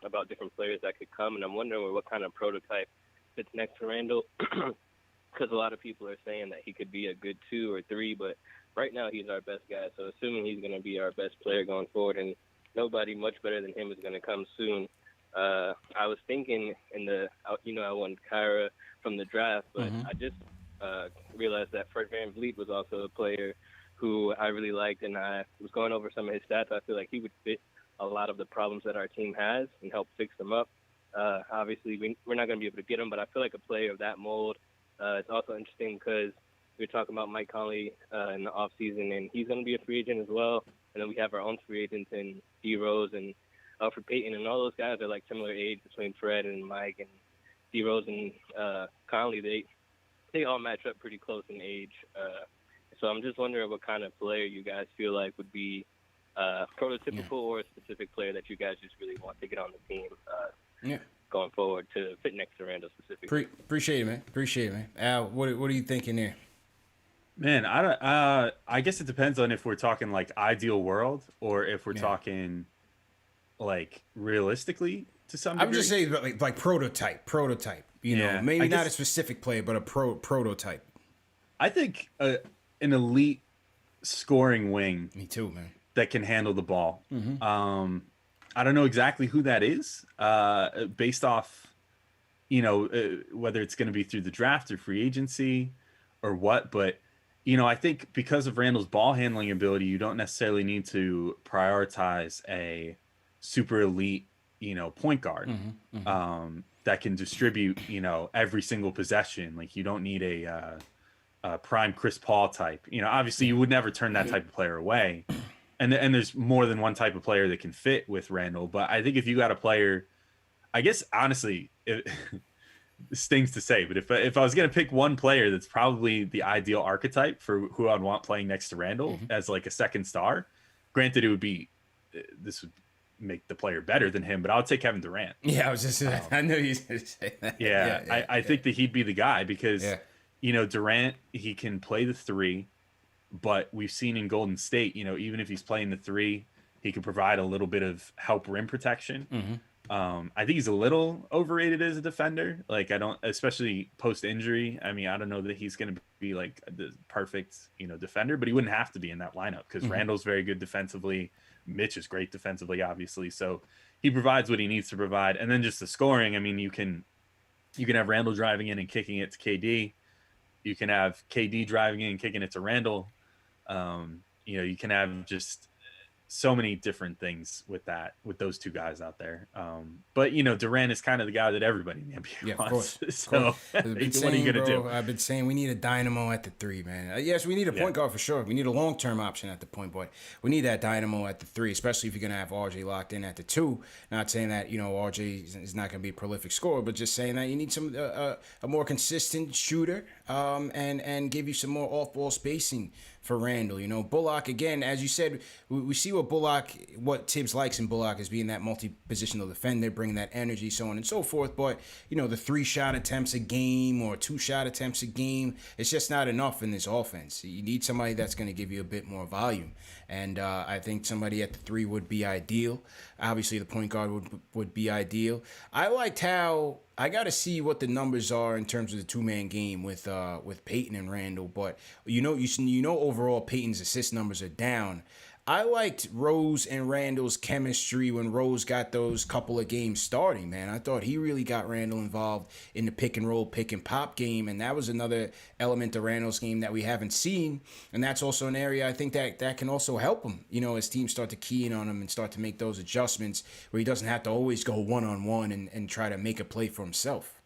about different players that could come, and I'm wondering what kind of prototype fits next to Randall, because a lot of people are saying that he could be a good 2 or 3, but right now he's our best guy, so assuming he's going to be our best player going forward, and nobody much better than him is going to come soon. I was thinking I won Kyra from the draft, but I just realized that Fred VanVleet was also a player who I really liked, and I was going over some of his stats. I feel like he would fit a lot of the problems that our team has and help fix them up. Obviously, we're not going to be able to get him, but I feel like a player of that mold. It's also interesting because we were talking about Mike Conley in the offseason, and he's going to be a free agent as well. And then we have our own free agents in D. Rose and Alfred Payton, and all those guys are like similar age between Fred and Mike and D. Rose and Conley. They all match up pretty close in age. So I'm just wondering what kind of player you guys feel like would be prototypical or a specific player that you guys just really want to get on the team going forward to fit next to Randall specifically. Appreciate it, man. Al, what are you thinking there? Man, I guess it depends on if we're talking like ideal world or if we're talking like realistically to some degree. I would just say like prototype. You know, maybe not a specific player, but a prototype. I think an elite scoring wing. Me too, man. That can handle the ball. I don't know exactly who that is, based off, whether it's going to be through the draft or free agency or what. But, I think because of Randall's ball handling ability, you don't necessarily need to prioritize a super elite, point guard that can distribute, every single possession. Like you don't need a prime Chris Paul type. Obviously you would never turn that type of player away. And there's more than one type of player that can fit with Randall. But I think if you got a player, I guess, honestly, it stings to say, but if I was going to pick one player that's probably the ideal archetype for who I'd want playing next to Randall as like a second star, granted this would make the player better than him, but I would say Kevin Durant. Yeah, I was just I knew you were going to say that. I think that he'd be the guy because, Durant, he can play the 3. But we've seen in Golden State, even if he's playing the 3, he can provide a little bit of help rim protection. I think he's a little overrated as a defender. Like I don't, especially post injury. I mean, I don't know that he's going to be like the perfect, defender, but he wouldn't have to be in that lineup because Randall's very good defensively. Mitch is great defensively, obviously. So he provides what he needs to provide. And then just the scoring. I mean, you can have Randall driving in and kicking it to KD. You can have KD driving in and kicking it to Randall. You can have just so many different things with those two guys out there. But Durant is kind of the guy that everybody in the NBA wants. So what are you gonna do? I've been saying we need a dynamo at the 3, man. Yes, we need a point guard for sure. We need a long-term option at the point, but we need that dynamo at the 3, especially if you're gonna have RJ locked in at the 2. Not saying that RJ is not gonna be a prolific scorer, but just saying that you need some a more consistent shooter, and give you some more off-ball spacing for Randall. Bullock, again, as you said, we see what Tibbs likes in Bullock is being that multi-positional defender, bringing that energy, so on and so forth. But, the 3-shot attempts a game or 2-shot attempts a game, it's just not enough in this offense. You need somebody that's going to give you a bit more volume. And I think somebody at the 3 would be ideal. Obviously, the point guard would be ideal. I liked how I got to see what the numbers are in terms of the 2-man game with Peyton and Randall. But overall Peyton's assist numbers are down. I liked Rose and Randall's chemistry when Rose got those couple of games starting, man. I thought he really got Randall involved in the pick and roll, pick and pop game, and that was another element of Randall's game that we haven't seen. And that's also an area I think that can also help him, as teams start to key in on him and start to make those adjustments where he doesn't have to always go one-on-one and try to make a play for himself.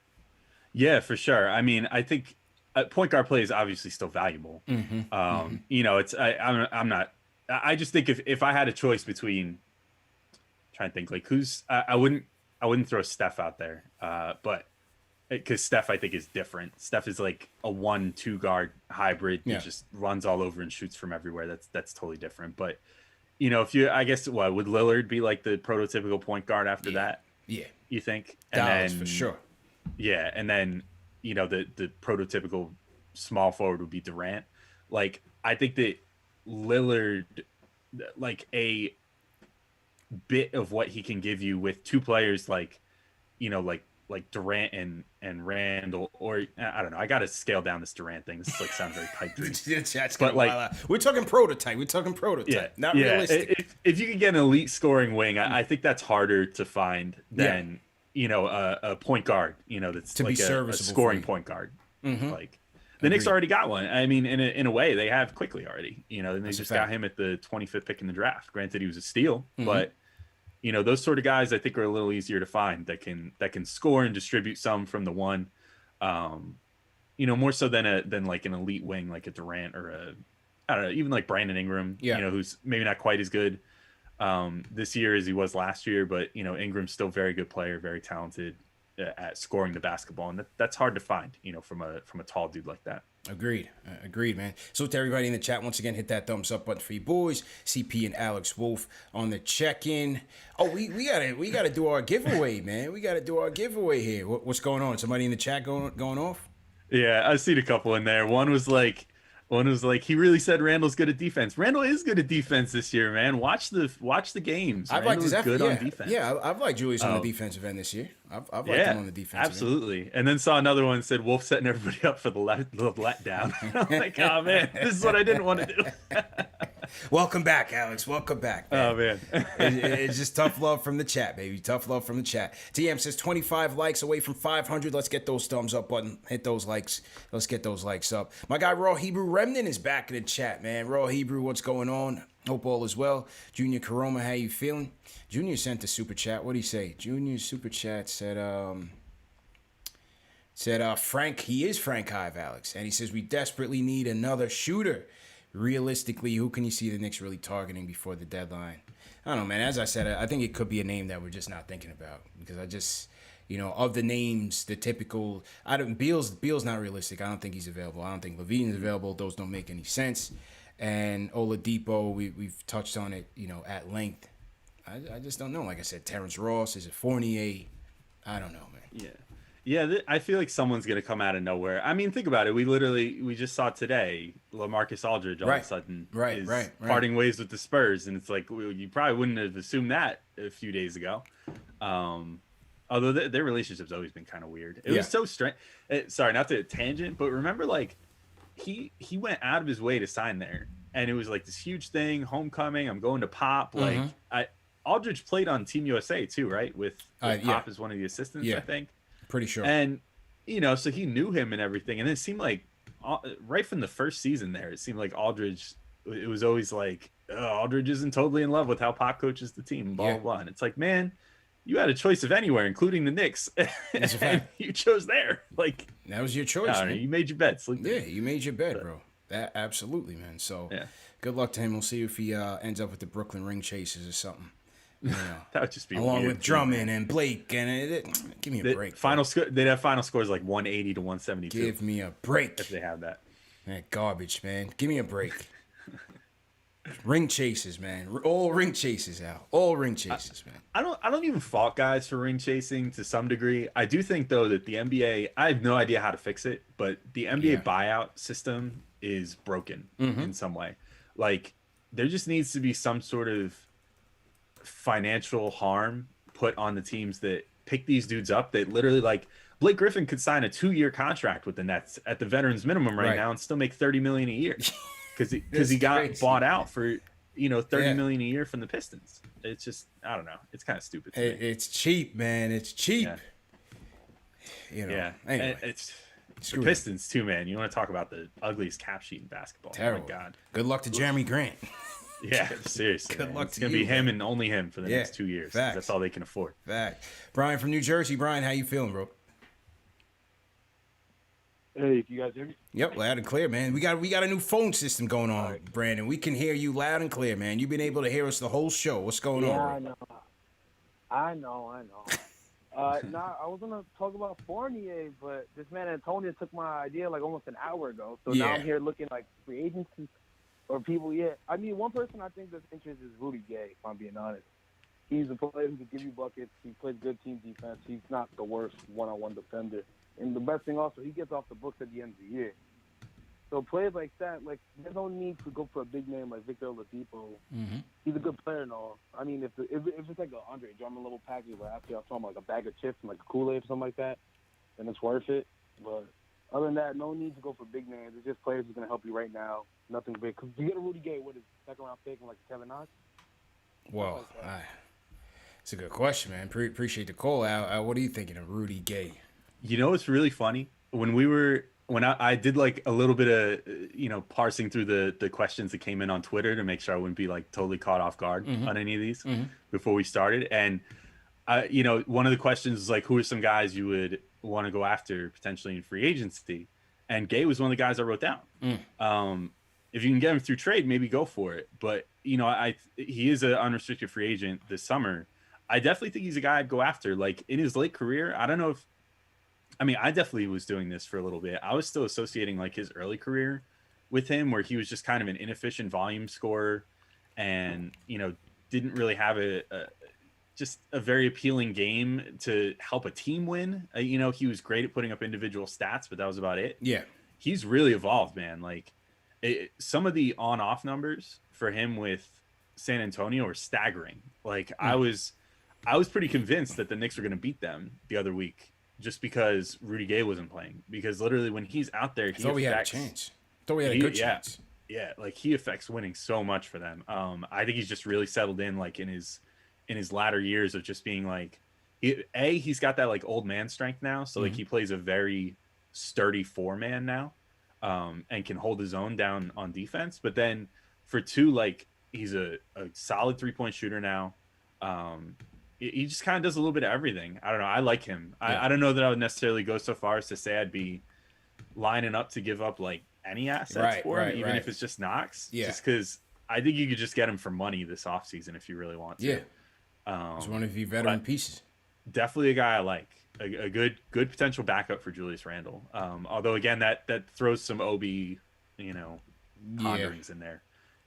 Yeah, for sure. I mean, I think point guard play is obviously still valuable. I just think if I had a choice between, trying to think like I wouldn't throw Steph out there, but because Steph I think is different. Steph is like a 1-2 guard hybrid. He just runs all over and shoots from everywhere. That's totally different. But if I guess would Lillard be like the prototypical point guard after that? Yeah, you think? And Dallas for sure. Yeah, and then the prototypical small forward would be Durant. Like I think that Lillard, like a bit of what he can give you with 2 players like Durant and Randall, or I don't know. I got to scale down this Durant thing. This sounds very pipe dream. But like we're talking prototype. Not realistic. If you can get an elite scoring wing, I think that's harder to find than a point guard. That's to like be a scoring point guard. Like. The Knicks already got one. I mean, in a way, they have quickly already. And they just got him at the 25th pick in the draft. Granted, he was a steal, but those sort of guys I think are a little easier to find that can score and distribute some from the 1. More so than like an elite wing like a Durant or I don't know, even like Brandon Ingram. Who's maybe not quite as good this year as he was last year, but Ingram's still a very good player, very talented at scoring the basketball, and that's hard to find, from a tall dude like that. Agreed, man. So to everybody in the chat, once again, hit that thumbs up button for you boys. CP and Alex Wolfe on the check-in. Oh, we gotta do our giveaway, man. We gotta do our giveaway here. What's going on? Somebody in the chat going off? Yeah, I've seen a couple in there. One was like, he really said Randall's good at defense. Randall is good at defense this year, man. Watch the games. I've liked his effort. Good on defense. Yeah, I've liked Julius on the defensive end this year. I've liked him on the defensive absolutely. End. And then saw another one said Wolf setting everybody up for the letdown. I'm like, oh man, this is what I didn't want to do. Welcome back, Alex. Welcome back, man. Oh man, it's just tough love from the chat, baby. Tough love from the chat. TM says 25 likes away from 500. Let's get those thumbs up button. Hit those likes. Let's get those likes up. My guy Raw Hebrew Remnant is back in the chat, man. Raw Hebrew, what's going on? Hope all is well. Junior Karoma, how you feeling? Junior sent a super chat. What did he say? Junior super chat said Frank. He is Frank Hive, Alex, and he says we desperately need another shooter. Realistically, who can you see the Knicks really targeting before the deadline? I don't know, man. As I said, I think it could be a name that we're just not thinking about because I just, of the names, the typical. Beal's not realistic. I don't think he's available. I don't think Levine's available. Those don't make any sense. And Oladipo, we've touched on it, at length. I just don't know. Like I said, Terrence Ross, is it Fournier? I don't know, man. Yeah, I feel like someone's going to come out of nowhere. I mean, think about it. We just saw today, LaMarcus Aldridge all of a sudden is parting ways with the Spurs. And it's like, you probably wouldn't have assumed that a few days ago. Although their relationship's always been kind of weird. It Yeah. was so strange. Sorry, not to tangent, but remember, like, he went out of his way to sign there, and it was like this huge thing, homecoming. I'm going to Pop. Like, Aldridge played on Team USA too, right? With Pop as one of the assistants, I think. Pretty sure. And so he knew him and everything. And it seemed like right from the first season there, it seemed like Aldridge. It was always like, Aldridge isn't totally in love with how Pop coaches the team. Blah blah blah. And it's like, man, you had a choice of anywhere, including the Knicks. That's a fact. You chose there. Like, that was your choice. I don't know, you made your bed. You made your bed, bro. That absolutely, man. So good luck to him. We'll see if he ends up with the Brooklyn Ring Chasers or something. You know, that would just be along weird, with Drummond and Blake and give me a break. They'd have final scores like 180 to 172. Give me a break if they have that. Man, garbage, man. Give me a break. Ring chasers, man. All ring chasers out. All ring chasers, man. I don't even fault guys for ring chasing to some degree. I do think though that the NBA, I have no idea how to fix it, but the NBA buyout system is broken in some way. Like, there just needs to be some sort of financial harm put on the teams that pick these dudes up. That literally, like, Blake Griffin could sign a 2-year contract with the Nets at the veterans minimum right now and still make $30 million a year because he got crazy. Bought out for $30 million a year from the Pistons. It's just, I don't know, it's kind of stupid to me. It's cheap, man. It's cheap. Anyway, it's the Pistons too, man. You want to talk about the ugliest cap sheet in basketball? Terrible. Oh my God. Good luck to Jeremy Grant. Yeah, seriously. Good luck it's gonna be him and only him for the next 2 years. Facts. That's all they can afford. Fact. Brian from New Jersey. Brian, how you feeling, bro? Hey, can you guys hear me? Yep, loud and clear, man. We got a new phone system going on, Brandon. We can hear you loud and clear, man. You've been able to hear us the whole show. What's going on, bro? I know. I was gonna talk about Fournier, but this man Antonio took my idea like almost an hour ago. So now I'm here looking like free agency or people. Yeah, I mean, one person I think that's interested is Rudy Gay. If I'm being honest, he's a player who can give you buckets. He plays good team defense. He's not the worst one-on-one defender. And the best thing also, he gets off the books at the end of the year. So players like that, like, there's no need to go for a big name like Victor Oladipo. He's a good player and all. I mean, if it's like a Andre Drummond level package where after I'm talking like a bag of chips and like a Kool-Aid or something like that, then it's worth it. But other than that, no need to go for big names. It's just players who's going to help you right now. Nothing big. Because you get a Rudy Gay with his second-round pick and like Kevin Knox. Well, it's a good question, man. Appreciate the call, Al. What are you thinking of Rudy Gay? You know what's really funny? When I did like a little bit of, parsing through the questions that came in on Twitter to make sure I wouldn't be like totally caught off guard on any of these before we started. And, one of the questions was like, who are some guys you would want to go after potentially in free agency? And Gay was one of the guys I wrote down. If you can get him through trade, maybe go for it. But, he is an unrestricted free agent this summer. I definitely think he's a guy I'd go after. Like, in his late career, I don't know if, I definitely was doing this for a little bit. I was still associating like his early career with him where he was just kind of an inefficient volume scorer and, didn't really have just a very appealing game to help a team win. He was great at putting up individual stats, but that was about it. Yeah. He's really evolved, man. Like some of the on-off numbers for him with San Antonio are staggering. Like I was pretty convinced that the Knicks were going to beat them the other week. Just because Rudy Gay wasn't playing. Because literally when he's out there, he we had a chance. Thought we had a good chance. Yeah, like he affects winning so much for them. I think he's just really settled in like in his latter years of just being like he's got that like old man strength now. So like he plays a very sturdy 4-man now. And can hold his own down on defense. But then for 2, like he's a solid 3-point shooter now. He just kind of does a little bit of everything. I don't know. I like him. I don't know that I would necessarily go so far as to say I'd be lining up to give up like any assets for him, even if it's just Knox. Yeah. Just because I think you could just get him for money this offseason if you really want to. Yeah. He's one of your veteran pieces. Definitely a guy I like. A good potential backup for Julius Randle. Although again, that throws some OB, ponderings in there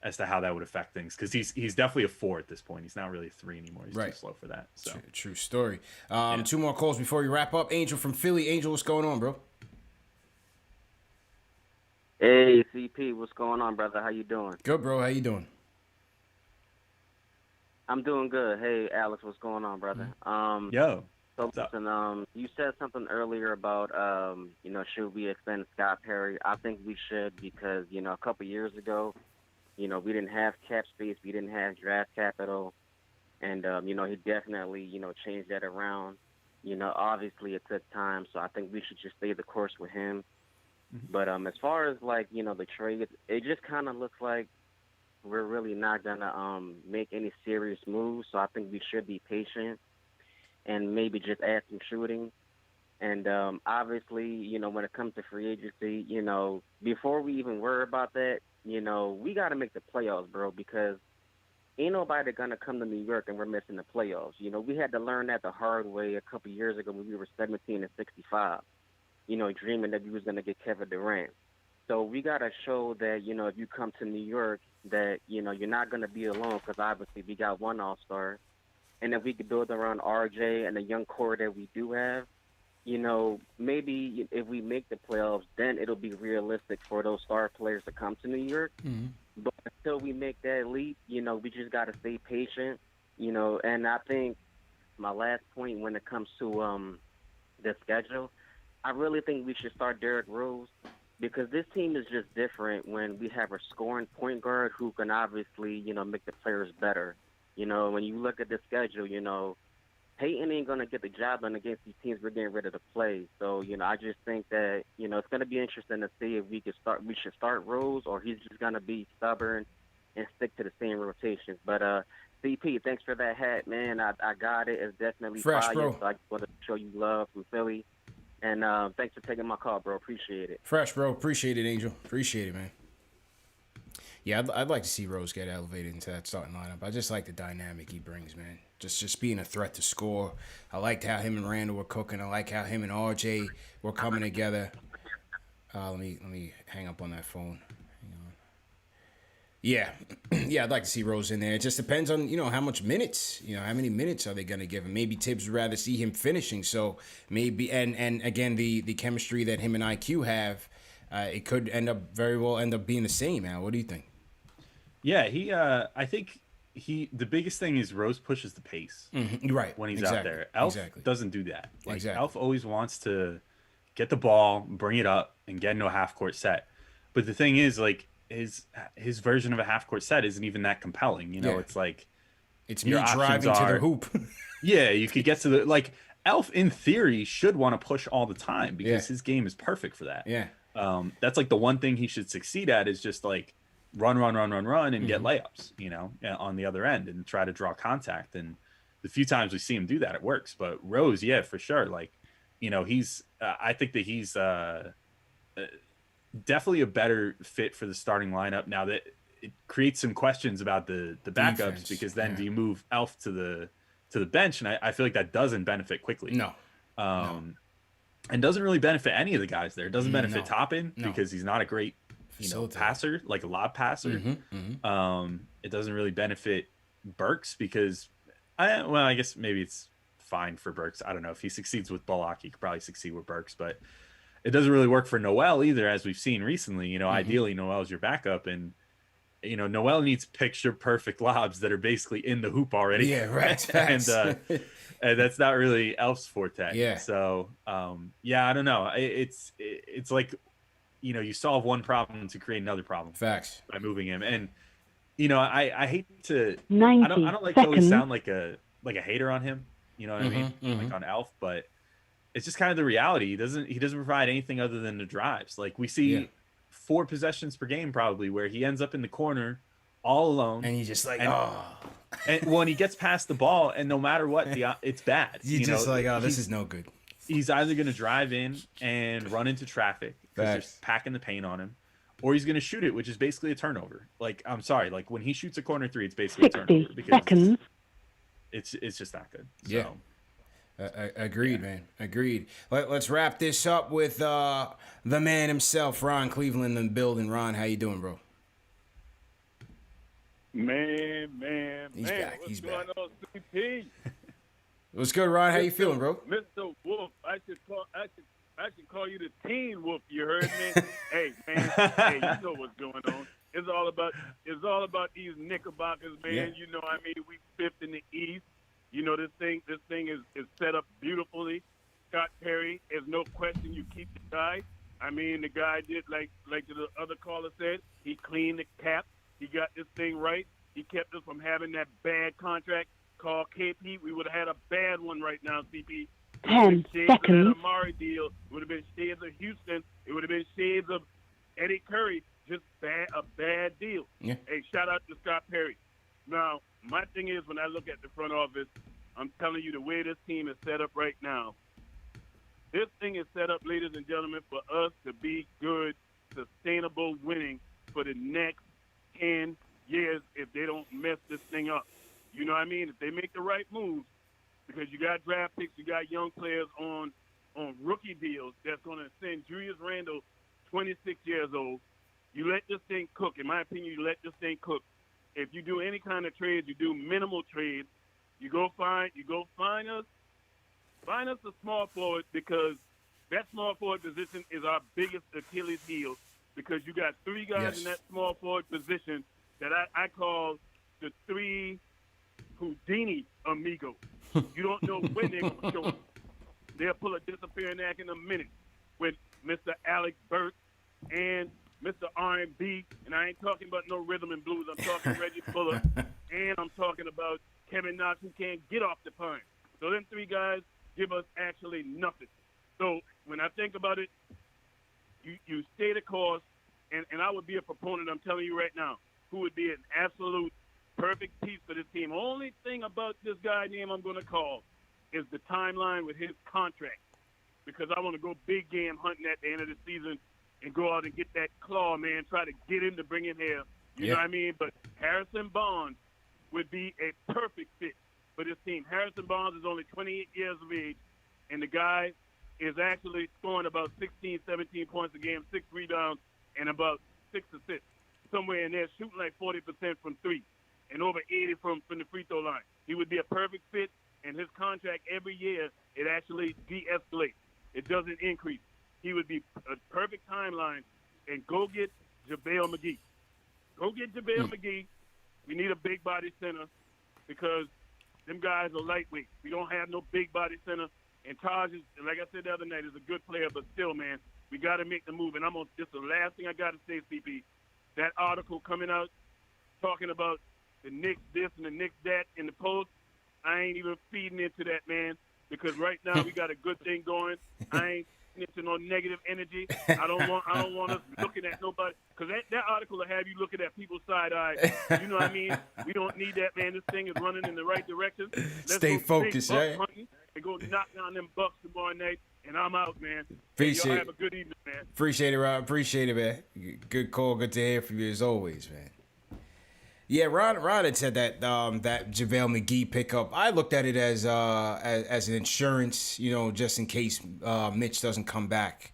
as to how that would affect things, because he's definitely a 4 at this point. He's not really a 3 anymore. He's too slow for that. So true story. 2 more calls before we wrap up. Angel from Philly. Angel, what's going on, bro? Hey, CP, what's going on, brother? How you doing? Good, bro. How you doing? I'm doing good. Hey, Alex, what's going on, brother? Yo. So What's up? listen, you said something earlier about, should we extend Scott Perry? I think we should because, a couple years ago, we didn't have cap space, we didn't have draft capital, and he definitely, changed that around. Obviously it took time, so I think we should just stay the course with him. But as far as the trade, it just kind of looks like we're really not gonna make any serious moves. So I think we should be patient and maybe just add some shooting. And obviously, when it comes to free agency, before we even worry about that, we got to make the playoffs, bro, because ain't nobody gonna come to New York and we're missing the playoffs. We had to learn that the hard way a couple years ago when we were 17-65. Dreaming that we was gonna get Kevin Durant. So we gotta show that if you come to New York, that you're not gonna be alone because obviously we got one All-Star, and if we could build around RJ and the young core that we do have, maybe if we make the playoffs, then it'll be realistic for those star players to come to New York. But until we make that leap, we just got to stay patient, and I think my last point when it comes to the schedule, I really think we should start Derrick Rose because this team is just different when we have a scoring point guard who can obviously, make the players better. When you look at the schedule, Peyton ain't going to get the job done against these teams we're getting ready to play. So, I just think that, it's going to be interesting to see if we should start Rose or he's just going to be stubborn and stick to the same rotations. But, CP, thanks for that hat, man. I got it. It's definitely Fresh, fire. bro. So I just want to show you love from Philly. And thanks for taking my call, bro. Appreciate it. Fresh, bro. Appreciate it, Angel. Appreciate it, man. Yeah, I'd like to see Rose get elevated into that starting lineup. I just like the dynamic he brings, man. Just being a threat to score. I liked how him and Randall were cooking. I like how him and RJ were coming together. Let me hang up on that phone. Hang on. Yeah, I'd like to see Rose in there. It just depends on how much minutes. How many minutes are they gonna give him? Maybe Tibbs would rather see him finishing. So maybe and again the chemistry that him and IQ have, it could very well end up being the same. Al, what do you think? Yeah, I think the biggest thing is Rose pushes the pace. Right. When he's out there. Elf doesn't do that. Elf always wants to get the ball, bring it up, and get into a half-court set. But the thing is, his version of a half-court set isn't even that compelling. It's like it's me driving to the hoop. Yeah, you could get to the Elf in theory should want to push all the time because his game is perfect for that. Yeah. That's the one thing he should succeed at is just run and get layups, on the other end and try to draw contact. And the few times we see him do that, it works. But Rose, yeah, for sure. He's, I think that he's definitely a better fit for the starting lineup. Now that it creates some questions about the backups defense, because then do you move Elf to the bench? And I feel like that doesn't benefit quickly. No. And doesn't really benefit any of the guys there. It doesn't benefit Toppin because he's not a great passer, like a lob passer. It doesn't really benefit Burks because I guess maybe it's fine for Burks. I don't know if he succeeds with Bullock, he could probably succeed with Burks, but it doesn't really work for Noel either, as we've seen recently. Ideally Noel's your backup, and Noel needs picture perfect lobs that are basically in the hoop already. Yeah, right. And that's not really Elf's forte. Yeah. So I don't know. It's like you solve one problem to create another problem. Facts. By moving him. And I hate to 90 I don't like to always sound like a hater on him. You know what I mean? Like on Elf, but it's just kind of the reality. He doesn't provide anything other than the drives. Like we see 4 possessions per game probably where he ends up in the corner all alone. And he's just and when he gets past the ball, and no matter what, it's bad. He's just this is no good. He's either going to drive in and run into traffic because they're packing the paint on him, or he's going to shoot it, which is basically a turnover. I'm sorry, when he shoots a corner 3, it's basically a turnover because seconds. It's just not good. Yeah. Agreed, man. Agreed. Let's wrap this up with the man himself, Ron Cleveland, in the building. Ron, how you doing, bro? Man. He's back. What's going on, CP? What's good, Ron? How you feeling, bro? Mr. Wolfe, I should call you the Teen Wolf. You heard me? Hey, man. Hey, you know what's going on. it's all about these Knickerbockers, man. Yeah. You know, I mean, we fifth in the East. You know, this thing is set up beautifully. Scott Perry, there's no question you keep the guy. I mean, the guy did like the other caller said, he cleaned the cap. He got this thing right. He kept us from having that bad contract called KP. We would have had a bad one right now, CP. 10 Shades of that seconds. Amari deal. It would have been shades of Houston. It would have been shades of Eddie Curry. Just a bad deal. Yeah. Hey, shout out to Scott Perry. Now, my thing is, when I look at the front office, I'm telling you the way this team is set up right now. This thing is set up, ladies and gentlemen, for us to be good, sustainable winning for the next 10 years if they don't mess this thing up. You know what I mean? If they make the right moves, because you got draft picks, you got young players on rookie deals that's going to send Julius Randle, 26 years old. You let this thing cook. In my opinion, you let this thing cook. If you do any kind of trades, you do minimal trades. You go find us a small forward, because that small forward position is our biggest Achilles heel, because you got three guys in that small forward position that I call the three Houdini amigos. You don't know when they're going to show up. They'll pull a disappearing act in a minute with Mr. Alex Burke and Mr. R&B, and I ain't talking about no rhythm and blues. I'm talking Reggie Fuller, and I'm talking about Kevin Knox, who can't get off the pine. So them three guys give us actually nothing. So when I think about it, you stay the course, and I would be a proponent, I'm telling you right now, who would be an absolute perfect piece for this team. Only thing about this guy name I'm going to call is the timeline with his contract, because I want to go big game hunting at the end of the season and go out and get that claw, man, try to get him to bring him here. You know what I mean? But Harrison Barnes would be a perfect fit for this team. Harrison Barnes is only 28 years of age, and the guy is actually scoring about 16, 17 points a game, 6 rebounds, and about 6 assists, somewhere in there, shooting like 40% from three and over 80 from the free throw line. He would be a perfect fit, and his contract every year, it actually de-escalates. It doesn't increase. He would be a perfect timeline, and go get JaVale McGee. Go get JaVale McGee. We need a big body center, because them guys are lightweight. We don't have no big body center. And Taj is, like I said the other night, is a good player, but still, man, we got to make the move. And this is the last thing I got to say, CP. That article coming out talking about the Knicks this and the Knicks that in the Post, I ain't even feeding into that, man, because right now we got a good thing going. I ain't into no negative energy. I don't want us looking at nobody, because that article will have you looking at people's side eye. You know what I mean? We don't need that, man. This thing is running in the right direction. Let's Stay go focused, big buck right? hunting and go knock down them bucks tomorrow night. And I'm out, man. Appreciate y'all it. have a good evening, man. Appreciate it, Rob. Appreciate it, man. Good call. Good to hear from you as always, man. Yeah, Ron had said that that JaVale McGee pickup. I looked at it as an insurance, just in case Mitch doesn't come back.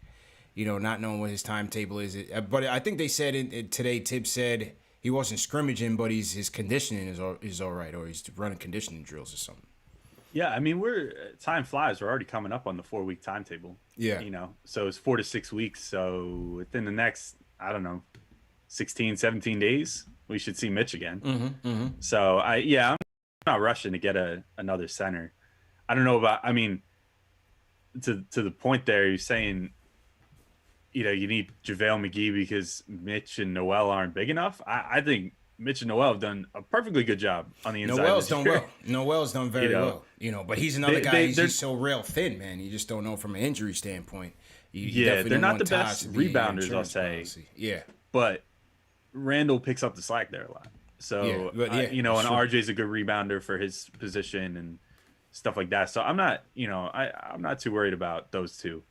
Not knowing what his timetable is. But I think they said today. Tibbs said he wasn't scrimmaging, but his conditioning is all right, or he's running conditioning drills or something. Yeah, I mean, time flies. We're already coming up on the 4-week timetable. Yeah. So it's 4 to 6 weeks. So within the next, 16, 17 days, we should see Mitch again. So I'm not rushing to get another center. I don't know about, to the point there, you're saying, you need JaVale McGee because Mitch and Noel aren't big enough. I think Mitch and Noel have done a perfectly good job on the inside. Noel's done well. Noel's done very well. But he's another guy. He's so real thin, man. You just don't know from an injury standpoint. They're not the best rebounders, I'll say. Policy. Yeah, but Randall picks up the slack there a lot. So and RJ's a good rebounder for his position and stuff like that. So I'm not, I'm not too worried about those two,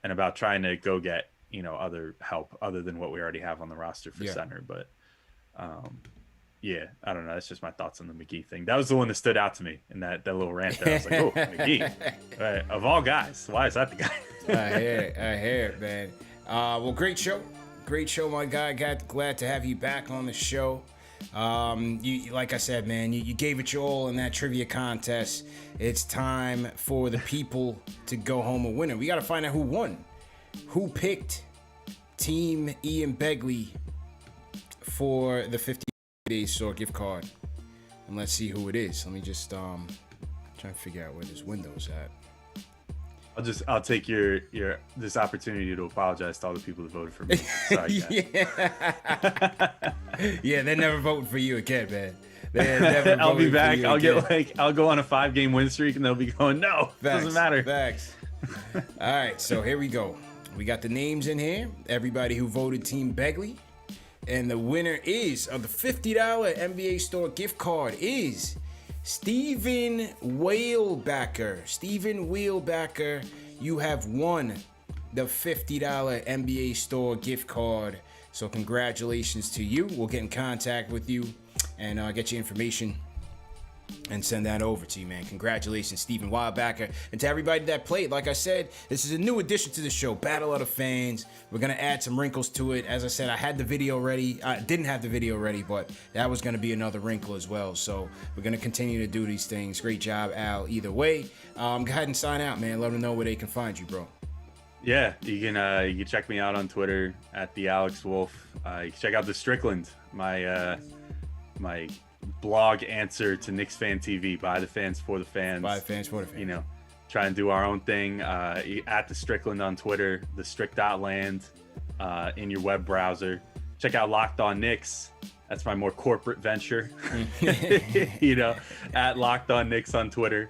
and about trying to go get other help other than what we already have on the roster for center. But I don't know. That's just my thoughts on the McGee thing. That was the one that stood out to me in that little rant there. I was like, oh, McGee. Right. Of all guys, why is that the guy? I hear it, man. Well, great show. Great show, my guy. Glad to have you back on the show. You, like I said, man, you gave it your all in that trivia contest. It's time for the people to go home a winner. We got to find out who won. Who picked Team Ian Begley for the 50 days store gift card. And let's see who it is. Let me just try and figure out where this window's at. I'll take your this opportunity to apologize to all the people that voted for me. Sorry, guys. Yeah, they're never voting for you again, man. They're never I'll be voting back. for you I'll again. get I'll go on a 5-game win streak and they'll be going, no, doesn't matter. Facts. All right, so here we go. We got the names in here. Everybody who voted Team Begley. And the winner is of the $50 NBA store gift card is Steven Wheelbacker. Steven Wheelbacker, you have won the $50 NBA store gift card. So congratulations to you. We'll get in contact with you and get your information and send that over to you, man. Congratulations, Steven Wildbacker. And to everybody that played, like I said, this is a new addition to the show, Battle of the Fans. We're going to add some wrinkles to it. As I said, I had the video ready. I didn't have the video ready, but that was going to be another wrinkle as well. So we're going to continue to do these things. Great job, Al, either way. Go ahead and sign out, man. Let them know where they can find you, bro. Yeah, you can check me out on Twitter at the Alex Wolfe. You can check out the Strickland, my blog answer to KnicksFanTV, by the fans for the fans. By the fans for the fans. You know, try and do our own thing. At the Strickland on Twitter, the Strick.land in your web browser. Check out Locked On Knicks. That's my more corporate venture. You know, at Locked On Knicks on Twitter,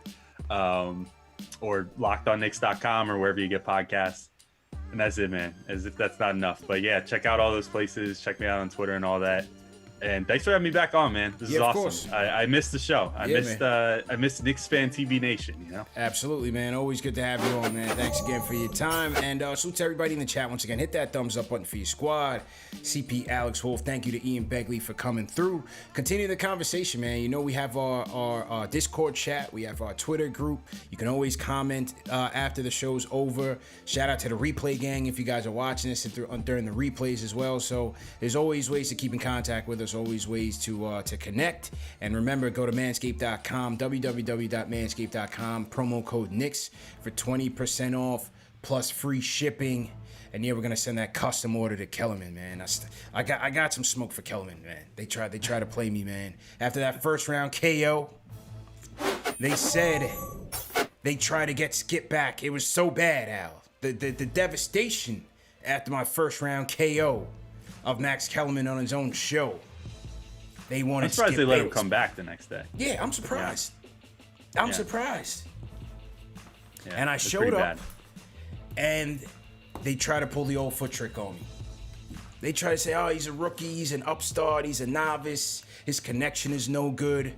or LockedOnKnicks.com or wherever you get podcasts. And that's it, man. As if that's not enough. But yeah, check out all those places. Check me out on Twitter and all that. And thanks for having me back on, man. This is awesome. Course. I missed the show. I missed Knicks Fan TV Nation, you know? Absolutely, man. Always good to have you on, man. Thanks again for your time. And salute to everybody in the chat once again. Hit that thumbs up button for your squad. CP Alex Wolfe. Thank you to Ian Begley for coming through. Continue the conversation, man. You know, we have our Discord chat. We have our Twitter group. You can always comment after the show's over. Shout out to the replay gang if you guys are watching this during the replays as well. So there's always ways to keep in contact with us. Always ways to connect. And remember, go to manscaped.com, www.manscaped.com, promo code Knicks for 20% off plus free shipping. And yeah, we're gonna send that custom order to Kellerman, man. I got some smoke for Kellerman, man. They try to play me, man. After that first round KO, they said they tried to get Skip back. It was so bad, Al. The devastation after my first round KO of Max Kellerman on his own show. They wanted. I'm surprised they let him come back the next day. Yeah, I'm surprised. Yeah. I'm surprised. Yeah, and I showed up, and they try to pull the old foot trick on me. They try to say, "Oh, he's a rookie. He's an upstart. He's a novice. His connection is no good."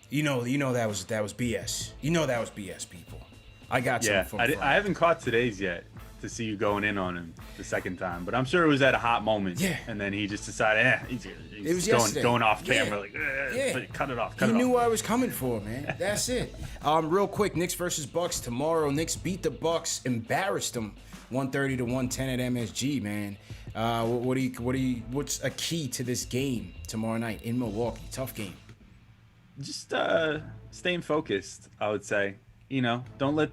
You know that was BS. You know that was BS, people. I got something from I haven't caught today's yet to see you going in on him the second time, but I'm sure it was at a hot moment. Yeah. And then he just decided, he's going off camera, cut it off. He knew what I was coming for, man. That's it. Real quick, Knicks versus Bucks tomorrow. Knicks beat the Bucks, embarrassed them, 130 to 110 at MSG, man. What's a key to this game tomorrow night in Milwaukee? Tough game. Just staying focused, I would say. You know, don't let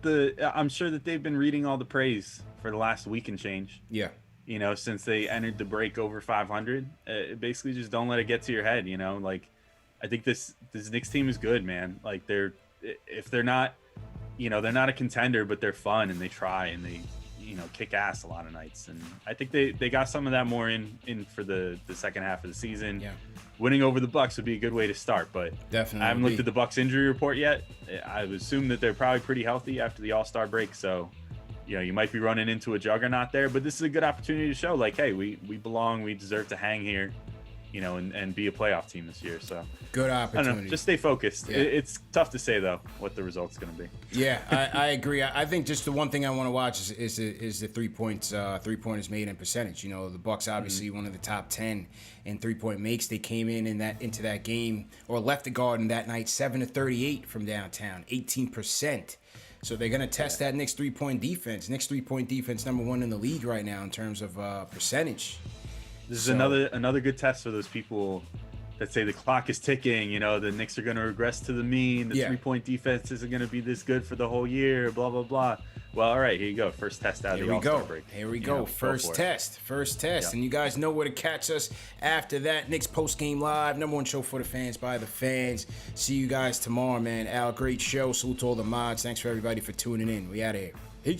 I'm sure that they've been reading all the praise for the last week and change. Yeah. You know, since they entered the break over 500, basically just don't let it get to your head. You know, like I think this Knicks team is good, man. Like if they're not, you know, they're not a contender, but they're fun and they try and they, you know, kick ass a lot of nights. And I think they got some of that more in for the second half of the season. Yeah. Winning over the Bucks would be a good way to start, but definitely I haven't looked at the Bucks injury report yet. I would assume that they're probably pretty healthy after the All-Star break. So, you know, you might be running into a juggernaut there, but this is a good opportunity to show like, hey, we belong, we deserve to hang here, you know, and be a playoff team this year. So good opportunity. I don't know, just stay focused. Yeah. It's tough to say though what the result's going to be. Yeah, I agree. I think just the one thing I want to watch is the 3-pointers made in percentage. You know, the Bucks obviously one of the top 10 in 3-point makes. They came into that game or left the Garden that night 7-38 from downtown, 18%. So they're gonna test that Knicks 3-point defense. Knicks 3-point defense #1 in the league right now in terms of percentage. This is another good test for those people that say the clock is ticking. You know, the Knicks are going to regress to the mean. The 3-point defense isn't going to be this good for the whole year. Blah blah blah. Well, all right, here you go. First test out of the All-Star break. Here we go. First test. Yep. And you guys know where to catch us after that. Knicks Post Game Live, #1 show for the fans, by the fans. See you guys tomorrow, man. Al, great show. Salute to all the mods. Thanks for everybody for tuning in. We out of here.